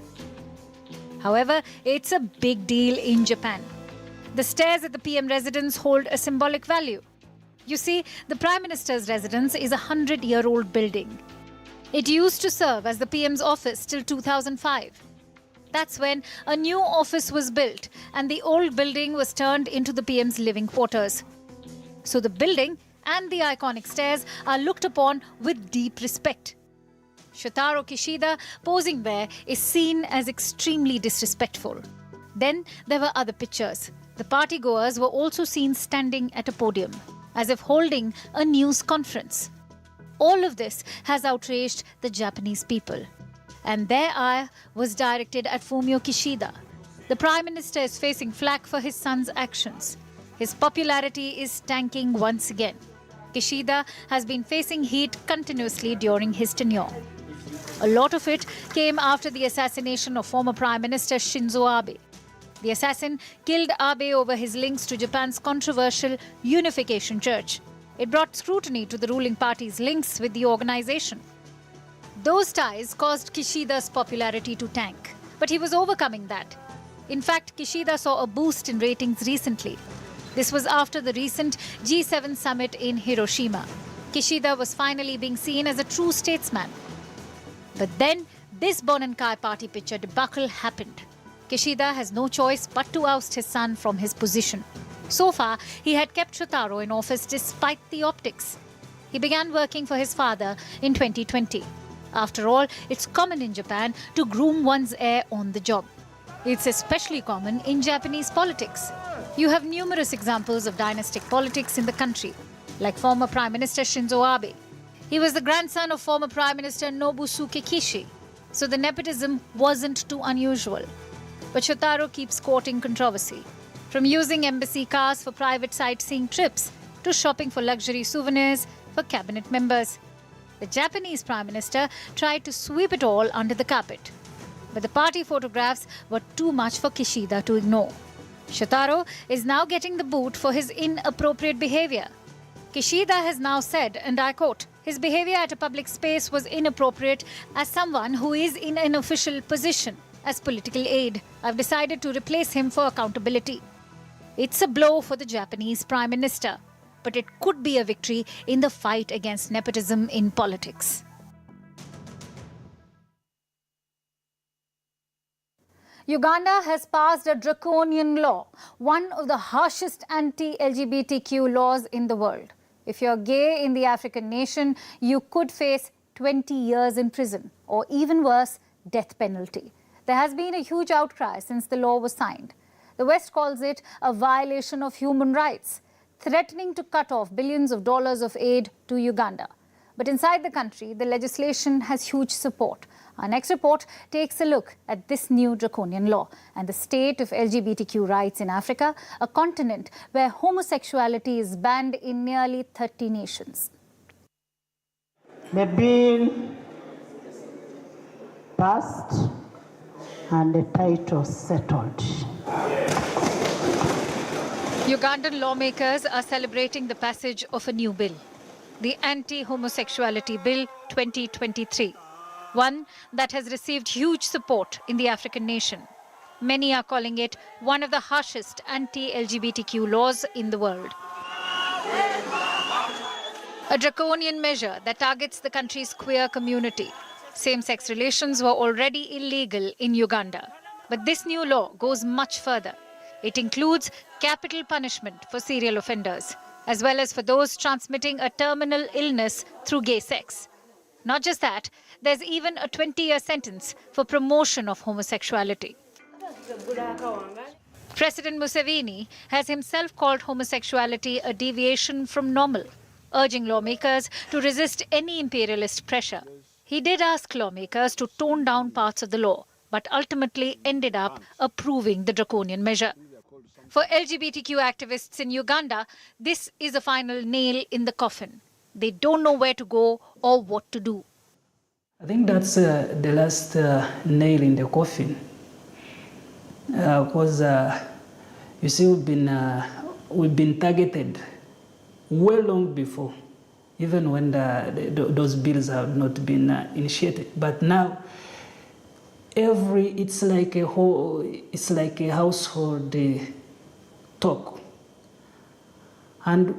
However, it's a big deal in Japan. The stairs at the PM residence hold a symbolic value. You see, the Prime Minister's residence is a 100-year-old building. It used to serve as the PM's office till 2005. That's when a new office was built and the old building was turned into the PM's living quarters. So the building and the iconic stairs are looked upon with deep respect. Shotaro Kishida posing there is seen as extremely disrespectful. Then there were other pictures. The partygoers were also seen standing at a podium, as if holding a news conference. All of this has outraged the Japanese people. And their ire was directed at Fumio Kishida. The Prime Minister is facing flack for his son's actions. His popularity is tanking once again. Kishida has been facing heat continuously during his tenure. A lot of it came after the assassination of former Prime Minister Shinzo Abe. The assassin killed Abe over his links to Japan's controversial Unification Church. It brought scrutiny to the ruling party's links with the organization. Those ties caused Kishida's popularity to tank, but he was overcoming that. In fact, Kishida saw a boost in ratings recently. This was after the recent G7 summit in Hiroshima. Kishida was finally being seen as a true statesman. But then, this Bonenkai party picture debacle happened. Kishida has no choice but to oust his son from his position. So far, he had kept Shotaro in office despite the optics. He began working for his father in 2020. After all, it's common in Japan to groom one's heir on the job. It's especially common in Japanese politics. You have numerous examples of dynastic politics in the country, like former Prime Minister Shinzo Abe. He was the grandson of former Prime Minister Nobusuke Kishi, so the nepotism wasn't too unusual. But Shotaro keeps courting controversy, from using embassy cars for private sightseeing trips to shopping for luxury souvenirs for cabinet members. The Japanese Prime Minister tried to sweep it all under the carpet. But the party photographs were too much for Kishida to ignore. Shotaro is now getting the boot for his inappropriate behavior. Kishida has now said, and I quote, his behavior at a public space was inappropriate as someone who is in an official position. As political aide, I've decided to replace him for accountability. It's a blow for the Japanese Prime Minister, but it could be a victory in the fight against nepotism in politics. Uganda has passed a draconian law, one of the harshest anti-LGBTQ laws in the world. If you're gay in the African nation, you could face 20 years in prison, or even worse, death penalty. There has been a huge outcry since the law was signed. The West calls it a violation of human rights, threatening to cut off billions of dollars of aid to Uganda. But inside the country, the legislation has huge support. Our next report takes a look at this new draconian law and the state of LGBTQ rights in Africa, a continent where homosexuality is banned in nearly 30 nations. The bill passed and the title settled. Ugandan lawmakers are celebrating the passage of a new bill, the Anti-Homosexuality Bill 2023, one that has received huge support in the African nation. Many are calling it one of the harshest anti-LGBTQ laws in the world. A draconian measure that targets the country's queer community. Same-sex relations were already illegal in Uganda. But this new law goes much further. It includes capital punishment for serial offenders, as well as for those transmitting a terminal illness through gay sex. Not just that, there's even a 20-year sentence for promotion of homosexuality. President Museveni has himself called homosexuality a deviation from normal, urging lawmakers to resist any imperialist pressure. He did ask lawmakers to tone down parts of the law, but ultimately ended up approving the draconian measure. For LGBTQ activists in Uganda, this is a final nail in the coffin. They don't know where to go or what to do. I think that's the last nail in the coffin. Because you see, we've been targeted well long before, even when those bills have not been initiated. But now, it's like a household talk, and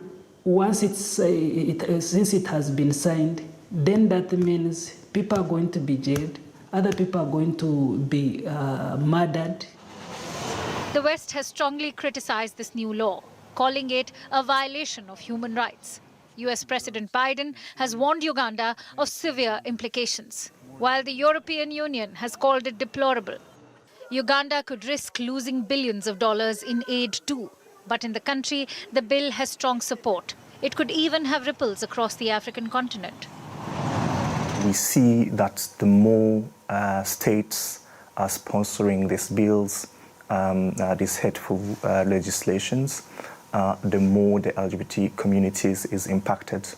once since it has been signed, then that means people are going to be jailed, other people are going to be murdered. The West has strongly criticized this new law, calling it a violation of human rights. US President Biden has warned Uganda of severe implications, while the European Union has called it deplorable. Uganda could risk losing billions of dollars in aid too. But in the country, the bill has strong support. It could even have ripples across the African continent. We see that the more states are sponsoring these bills, these hateful legislations, the more the LGBT communities is impacted,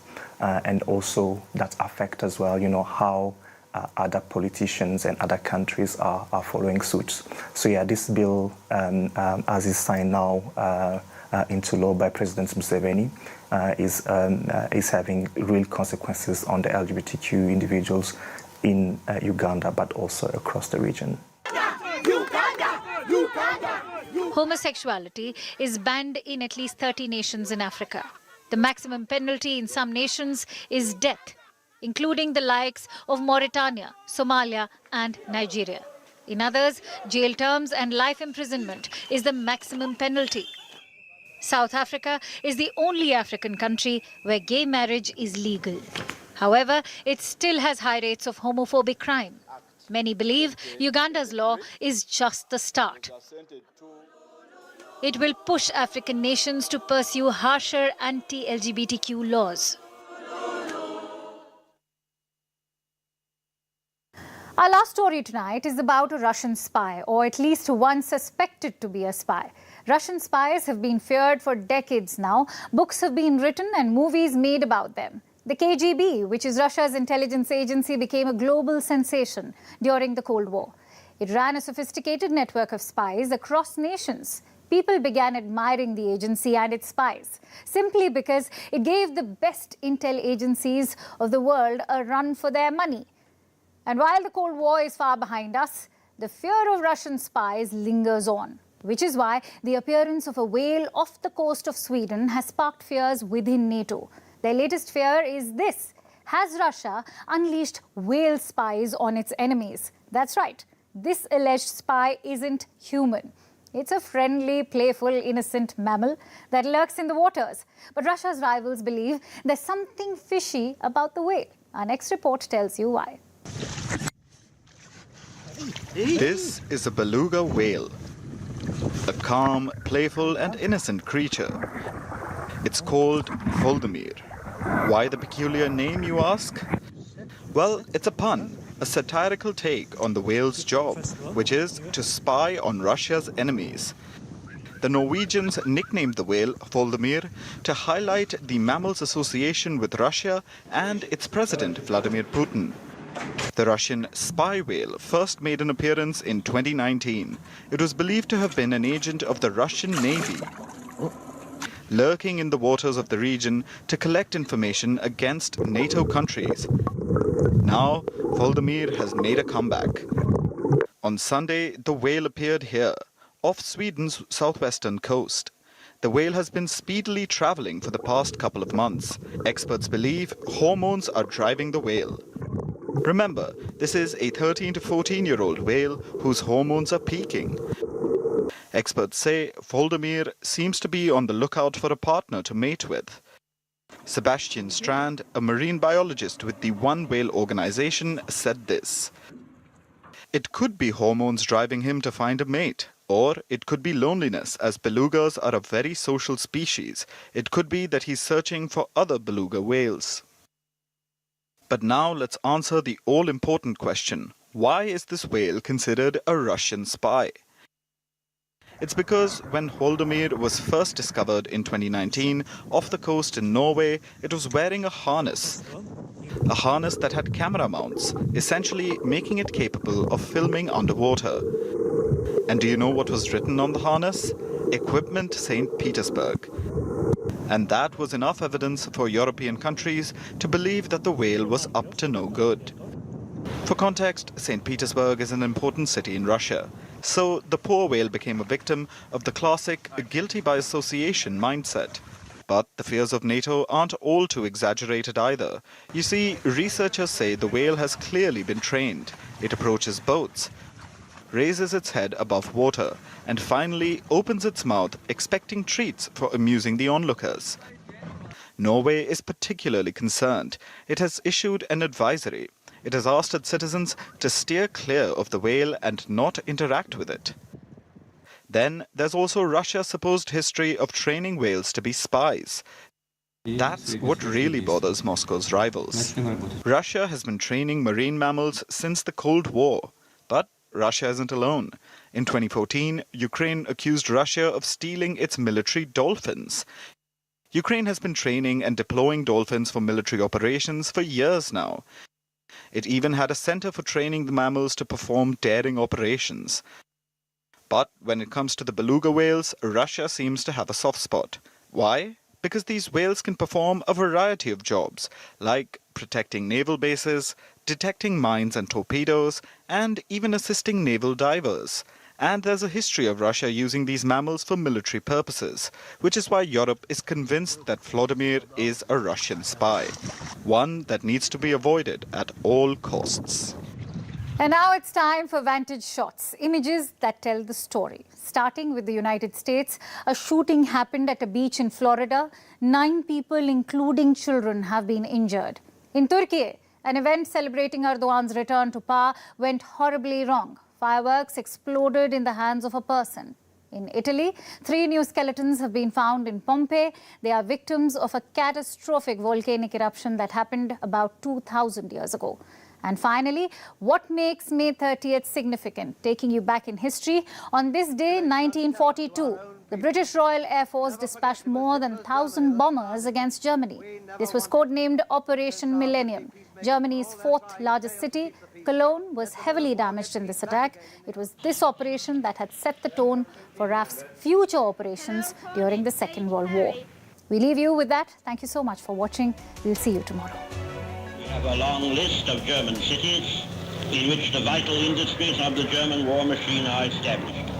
and also that affects as well, how other politicians and other countries are following suit. So yeah, this bill, as is signed now into law by President Museveni, is having real consequences on the LGBTQ individuals in Uganda, but also across the region. Homosexuality is banned in at least 30 nations in Africa. The maximum penalty in some nations is death, including the likes of Mauritania, Somalia and Nigeria. In others, jail terms and life imprisonment is the maximum penalty. South Africa is the only African country where gay marriage is legal. However, it still has high rates of homophobic crime. Many believe Uganda's law is just the start. It will push African nations to pursue harsher anti-LGBTQ laws. Our last story tonight is about a Russian spy, or at least one suspected to be a spy. Russian spies have been feared for decades now. Books have been written and movies made about them. The KGB, which is Russia's intelligence agency, became a global sensation during the Cold War. It ran a sophisticated network of spies across nations. People began admiring the agency and its spies, simply because it gave the best intel agencies of the world a run for their money. And while the Cold War is far behind us, the fear of Russian spies lingers on, which is why the appearance of a whale off the coast of Sweden has sparked fears within NATO. Their latest fear is this: has Russia unleashed whale spies on its enemies? That's right, this alleged spy isn't human. It's a friendly, playful, innocent mammal that lurks in the waters. But Russia's rivals believe there's something fishy about the whale. Our next report tells you why. This is a beluga whale, a calm, playful and innocent creature. It's called Voldemir. Why the peculiar name, you ask? Well, it's a pun, a satirical take on the whale's job, which is to spy on Russia's enemies. The Norwegians nicknamed the whale Voldemir to highlight the mammal's association with Russia and its president, Vladimir Putin. The Russian spy whale first made an appearance in 2019. It was believed to have been an agent of the Russian Navy, lurking in the waters of the region to collect information against NATO countries. Now, Voldemir has made a comeback. On Sunday, the whale appeared here, off Sweden's southwestern coast. The whale has been speedily traveling for the past couple of months. Experts believe hormones are driving the whale. Remember, this is a 13 to 14-year-old whale whose hormones are peaking. Experts say Volodymyr seems to be on the lookout for a partner to mate with. Sebastian Strand, a marine biologist with the One Whale organization, said this. It could be hormones driving him to find a mate, or it could be loneliness, as belugas are a very social species. It could be that he's searching for other beluga whales. But now let's answer the all-important question. Why is this whale considered a Russian spy? It's because when Volodymyr was first discovered in 2019 off the coast in Norway, it was wearing a harness that had camera mounts, essentially making it capable of filming underwater. And do you know what was written on the harness? Equipment St. Petersburg. And that was enough evidence for European countries to believe that the whale was up to no good. For context, St. Petersburg is an important city in Russia. So the poor whale became a victim of the classic guilty by association mindset. But the fears of NATO aren't all too exaggerated either. You see, researchers say the whale has clearly been trained. It approaches boats, raises its head above water, and finally opens its mouth, expecting treats for amusing the onlookers. Norway is particularly concerned. It has issued an advisory. It has asked its citizens to steer clear of the whale and not interact with it. Then there's also Russia's supposed history of training whales to be spies. That's what really bothers Moscow's rivals. Russia has been training marine mammals since the Cold War. But Russia isn't alone. In 2014, Ukraine accused Russia of stealing its military dolphins. Ukraine has been training and deploying dolphins for military operations for years now. It even had a center for training the mammals to perform daring operations. But when it comes to the beluga whales, Russia seems to have a soft spot. Why? Because these whales can perform a variety of jobs, like protecting naval bases, detecting mines and torpedoes, and even assisting naval divers. And there's a history of Russia using these mammals for military purposes, which is why Europe is convinced that Volodymyr is a Russian spy, one that needs to be avoided at all costs. And now it's time for Vantage shots, images that tell the story. Starting with the United States, a shooting happened at a beach in Florida. 9 people, including children, have been injured. In Turkey, an event celebrating Erdogan's return to power went horribly wrong. Fireworks exploded in the hands of a person. In Italy, 3 new skeletons have been found in Pompeii. They are victims of a catastrophic volcanic eruption that happened about 2,000 years ago. And finally, what makes May 30th significant? Taking you back in history, on this day, 1942, the British Royal Air Force dispatched more than 1,000 bombers against Germany. This was codenamed Operation Millennium. Germany's 4th largest city, Cologne, was heavily damaged in this attack. It was this operation that had set the tone for RAF's future operations during the Second World War. We leave you with that. Thank you so much for watching. We'll see you tomorrow. We have a long list of German cities in which the vital industries of the German war machine are established.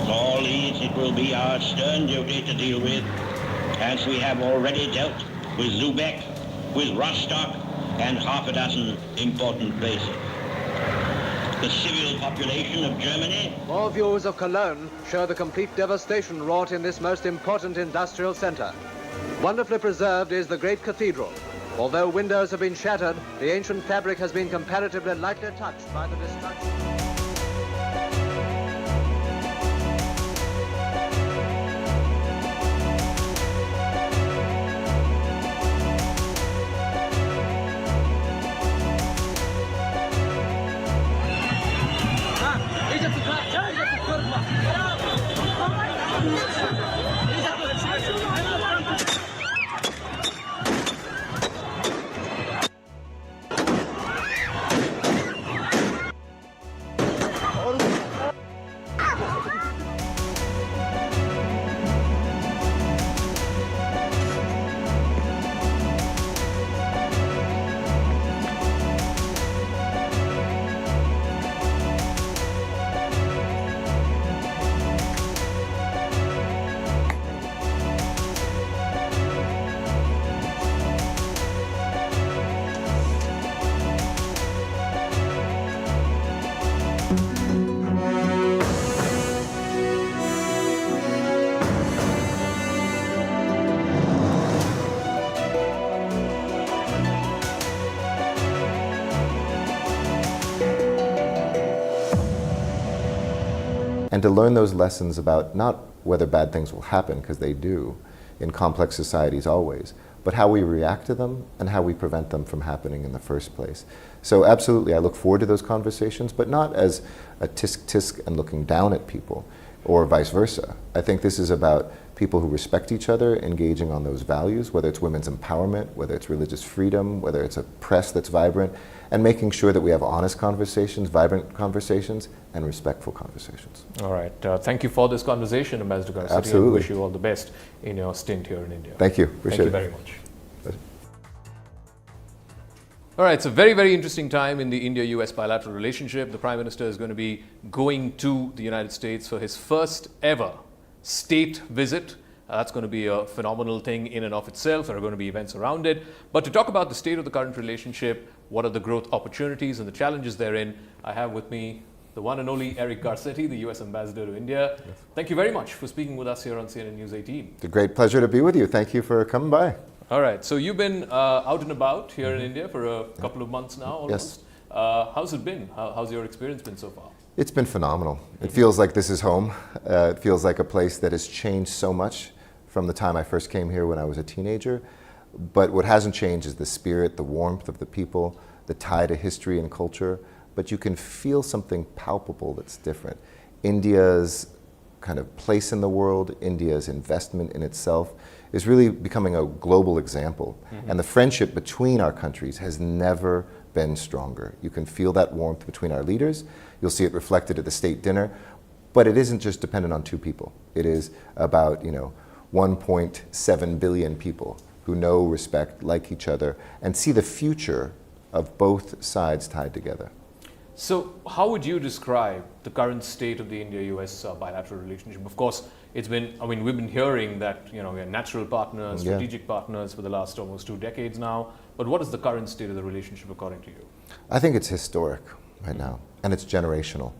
All these it will be our stern duty to deal with, as we have already dealt with Lübeck, with Rostock, and half a dozen important places. The civil population of Germany. More views of Cologne show the complete devastation wrought in this most important industrial center. Wonderfully preserved is the great cathedral. Although windows have been shattered, the ancient fabric has been comparatively lightly touched by the destruction. to learn those lessons about not whether bad things will happen, because they do in complex societies always, but how we react to them and how we prevent them from happening in the first place. So absolutely, I look forward to those conversations, but not as a tisk-tisk and looking down at people, or vice versa. I think this is about people who respect each other, engaging on those values, whether it's women's empowerment, whether it's religious freedom, whether it's a press that's vibrant, and making sure that we have honest conversations, vibrant conversations, and respectful conversations. All right. Thank you for this conversation, Ambassador Garcetti. Absolutely. I wish you all the best in your stint here in India. Thank you. Appreciate Thank you it. very much. All right, it's a very, very interesting time in the India-US bilateral relationship. The Prime Minister is going to be going to the United States for his first ever state visit. That's going to be a phenomenal thing in and of itself. There are going to be events around it. But to talk about the state of the current relationship, what are the growth opportunities and the challenges therein, I have with me the one and only Eric Garcetti, the US Ambassador to India. Yes. Thank you very much for speaking with us here on CNN News 18. It's a great pleasure to be with you. Thank you for coming by. All right, so you've been out and about here in India for a couple of months now almost. Yes. How's it been? How's your experience been so far? It's been phenomenal. It feels like this is home. It feels like a place that has changed so much from the time I first came here when I was a teenager. But what hasn't changed is the spirit, the warmth of the people, the tie to history and culture. But you can feel something palpable that's different. India's kind of place in the world, India's investment in itself, is really becoming a global example. And the friendship between our countries has never been stronger. You can feel that warmth between our leaders. You'll see it reflected at the state dinner. But it isn't just dependent on two people. It is about, 1.7 billion people who know, respect, like each other, and see the future of both sides tied together. So how would you describe the current state of the India-US bilateral relationship? Of course, it's been, we've been hearing that, we're natural partners, strategic partners for the last almost 2 decades now. But what is the current state of the relationship according to you? I think it's historic right now, and it's generational.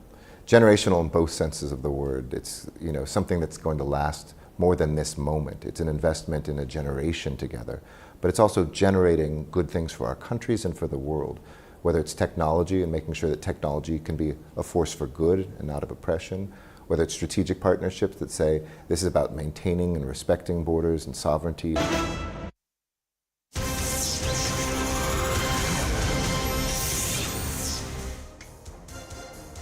Generational in both senses of the word. It's, something that's going to last more than this moment. It's an investment in a generation together, but it's also generating good things for our countries and for the world. Whether it's technology and making sure that technology can be a force for good and not of oppression, whether it's strategic partnerships that say this is about maintaining and respecting borders and sovereignty.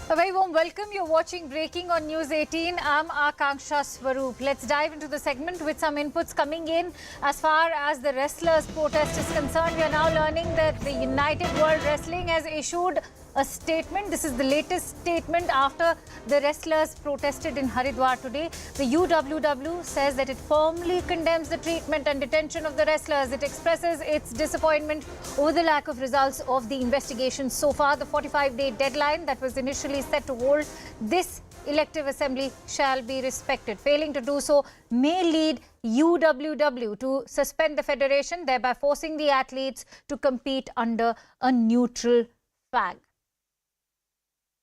A very warm welcome. You're watching Breaking on News 18. I'm Akanksha Swaroop. Let's dive into the segment with some inputs coming in. As far as the wrestlers' protest is concerned, we are now learning that the United World Wrestling has issued a statement. This is the latest statement after the wrestlers protested in Haridwar today. The UWW says that it firmly condemns the treatment and detention of the wrestlers. It expresses its disappointment over the lack of results of the investigation so far. The 45-day deadline that was initially set to hold this elective assembly shall be respected. Failing to do so may lead UWW to suspend the federation, thereby forcing the athletes to compete under a neutral flag.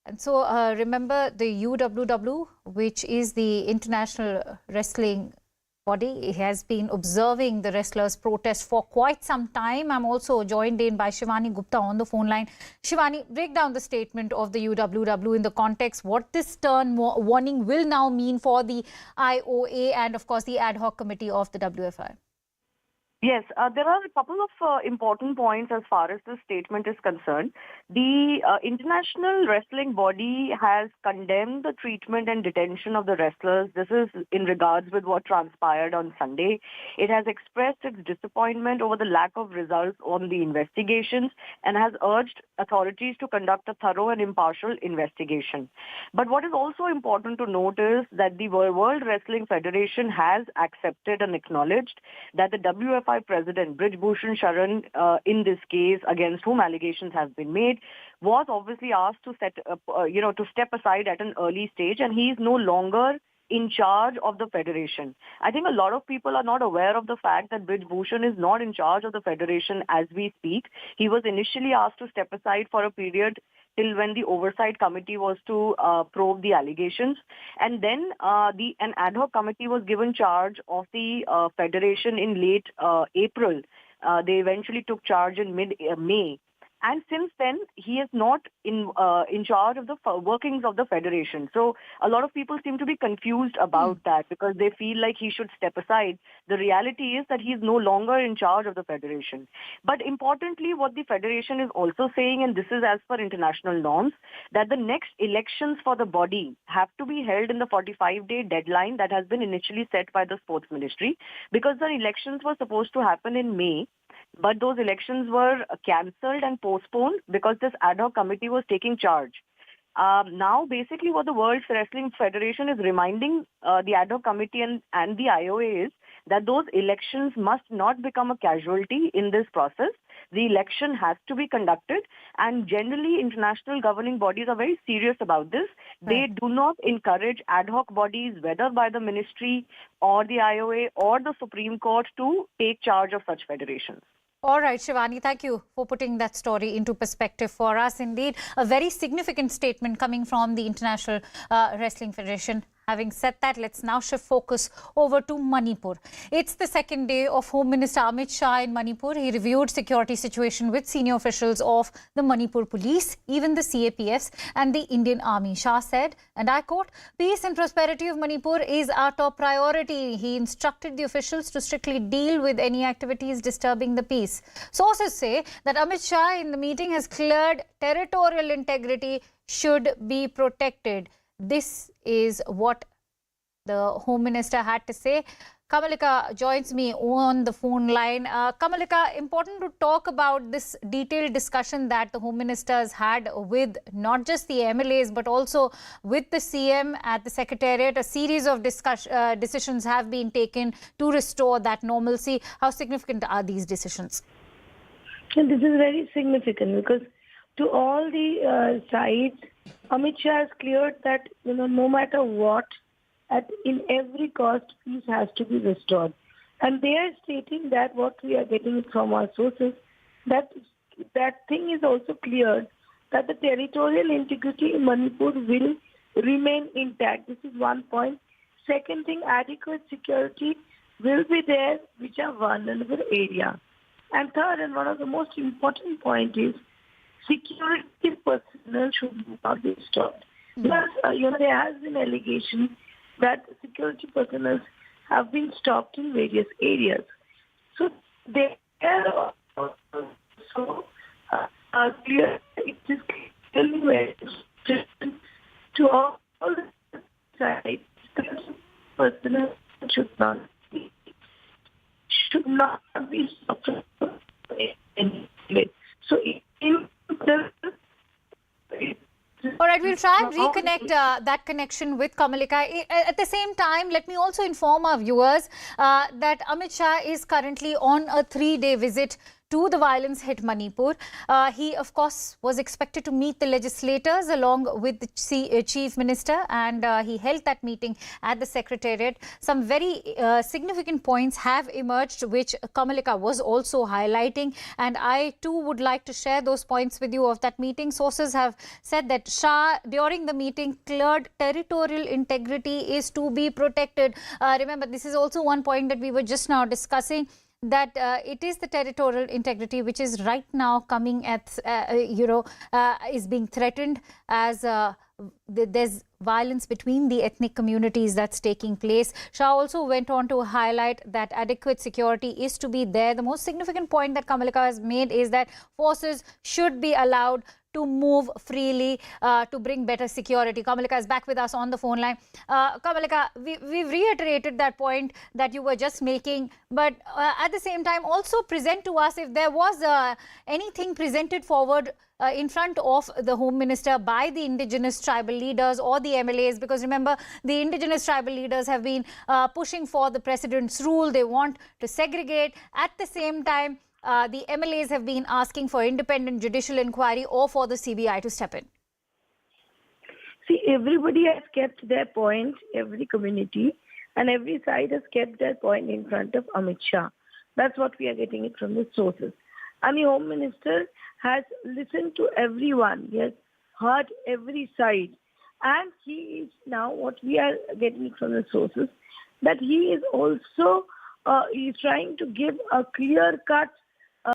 And so remember, the UWW, which is the International Wrestling Body, has been observing the wrestlers' protest for quite some time. I'm also joined in by Shivani Gupta on the phone line. Shivani, break down the statement of the UWW in the context what this stern warning will now mean for the IOA and, of course, the ad hoc committee of the WFI. Yes, there are a couple of important points as far as this statement is concerned. The International Wrestling Body has condemned the treatment and detention of the wrestlers. This is in regards with what transpired on Sunday. It has expressed its disappointment over the lack of results on the investigations and has urged authorities to conduct a thorough and impartial investigation. But what is also important to note is that the World Wrestling Federation has accepted and acknowledged that the WFI President Brij Bhushan Sharan, in this case against whom allegations have been made, was obviously asked to step aside at an early stage, and he is no longer in charge of the federation. I think a lot of people are not aware of the fact that Brij Bhushan is not in charge of the federation as we speak. He was initially asked to step aside for a period till when the oversight committee was to probe the allegations. And then an ad hoc committee was given charge of the federation in late April. They eventually took charge in mid-May. And since then, he is not in charge of the workings of the federation. So a lot of people seem to be confused about that because they feel like he should step aside. The reality is that he is no longer in charge of the federation. But importantly, what the federation is also saying, and this is as per international norms, that the next elections for the body have to be held in the 45-day deadline that has been initially set by the sports ministry, because the elections were supposed to happen in May. But those elections were cancelled and postponed because this ad hoc committee was taking charge. Now, basically, what the World Wrestling Federation is reminding the ad hoc committee and the IOA is that those elections must not become a casualty in this process. The election has to be conducted, and generally, international governing bodies are very serious about this. They do not encourage ad hoc bodies, whether by the ministry or the IOA or the Supreme Court, to take charge of such federations. All right, Shivani, thank you for putting that story into perspective for us. Indeed, a very significant statement coming from the International Wrestling Federation. Having said that, let's now shift focus over to Manipur. It's the second day of Home Minister Amit Shah in Manipur. He reviewed security situation with senior officials of the Manipur police, even the CAPFs and the Indian Army. Shah said, and I quote, "Peace and prosperity of Manipur is our top priority." He instructed the officials to strictly deal with any activities disturbing the peace. Sources say that Amit Shah in the meeting has cleared territorial integrity should be protected. This is what the Home Minister had to say. Kamalika joins me on the phone line. Kamalika, important to talk about this detailed discussion that the Home Minister has had with not just the MLAs but also with the CM at the Secretariat. A series of decisions have been taken to restore that normalcy. How significant are these decisions? And this is very significant because to all the sides, Amit Shah has cleared that, no matter what, in every cost, peace has to be restored. And they are stating that what we are getting from our sources, that thing is also cleared, that the territorial integrity in Manipur will remain intact. This is one point. Second thing, adequate security will be there, which are vulnerable area. And third, and one of the most important point is, security personnel should not be stopped. Plus, there has been allegation that security personnel have been stopped in various areas. So they are also clear. It is clearly very to all the sides. Personnel should not be stopped anyway. So all right, we'll try and reconnect that connection with Kamalika. At the same time, let me also inform our viewers that Amit Shah is currently on a 3-day visit to the violence-hit Manipur. He, of course, was expected to meet the legislators along with the Chief Minister, and he held that meeting at the Secretariat. Some very significant points have emerged, which Kamalika was also highlighting, and I too would like to share those points with you of that meeting. Sources have said that Shah, during the meeting, cleared territorial integrity is to be protected. Remember, this is also one point that we were just now discussing, that it is the territorial integrity which is right now coming at, is being threatened as there's violence between the ethnic communities that's taking place. Shah also went on to highlight that adequate security is to be there. The most significant point that Kamalika has made is that forces should be allowed to move freely to bring better security. Kamalika is back with us on the phone line. Kamalika, we've reiterated that point that you were just making, but at the same time also present to us if there was anything presented forward in front of the Home Minister by the indigenous tribal leaders or the MLAs, because remember, the indigenous tribal leaders have been pushing for the president's rule. They want to segregate. At the same time, the MLAs have been asking for independent judicial inquiry or for the CBI to step in. See, everybody has kept their point, every community, and every side has kept their point in front of Amit Shah. That's what we are getting it from the sources. And the Home Minister has listened to everyone. He has heard every side. And he is now, what we are getting it from the sources, that he is also he's trying to give a clear-cut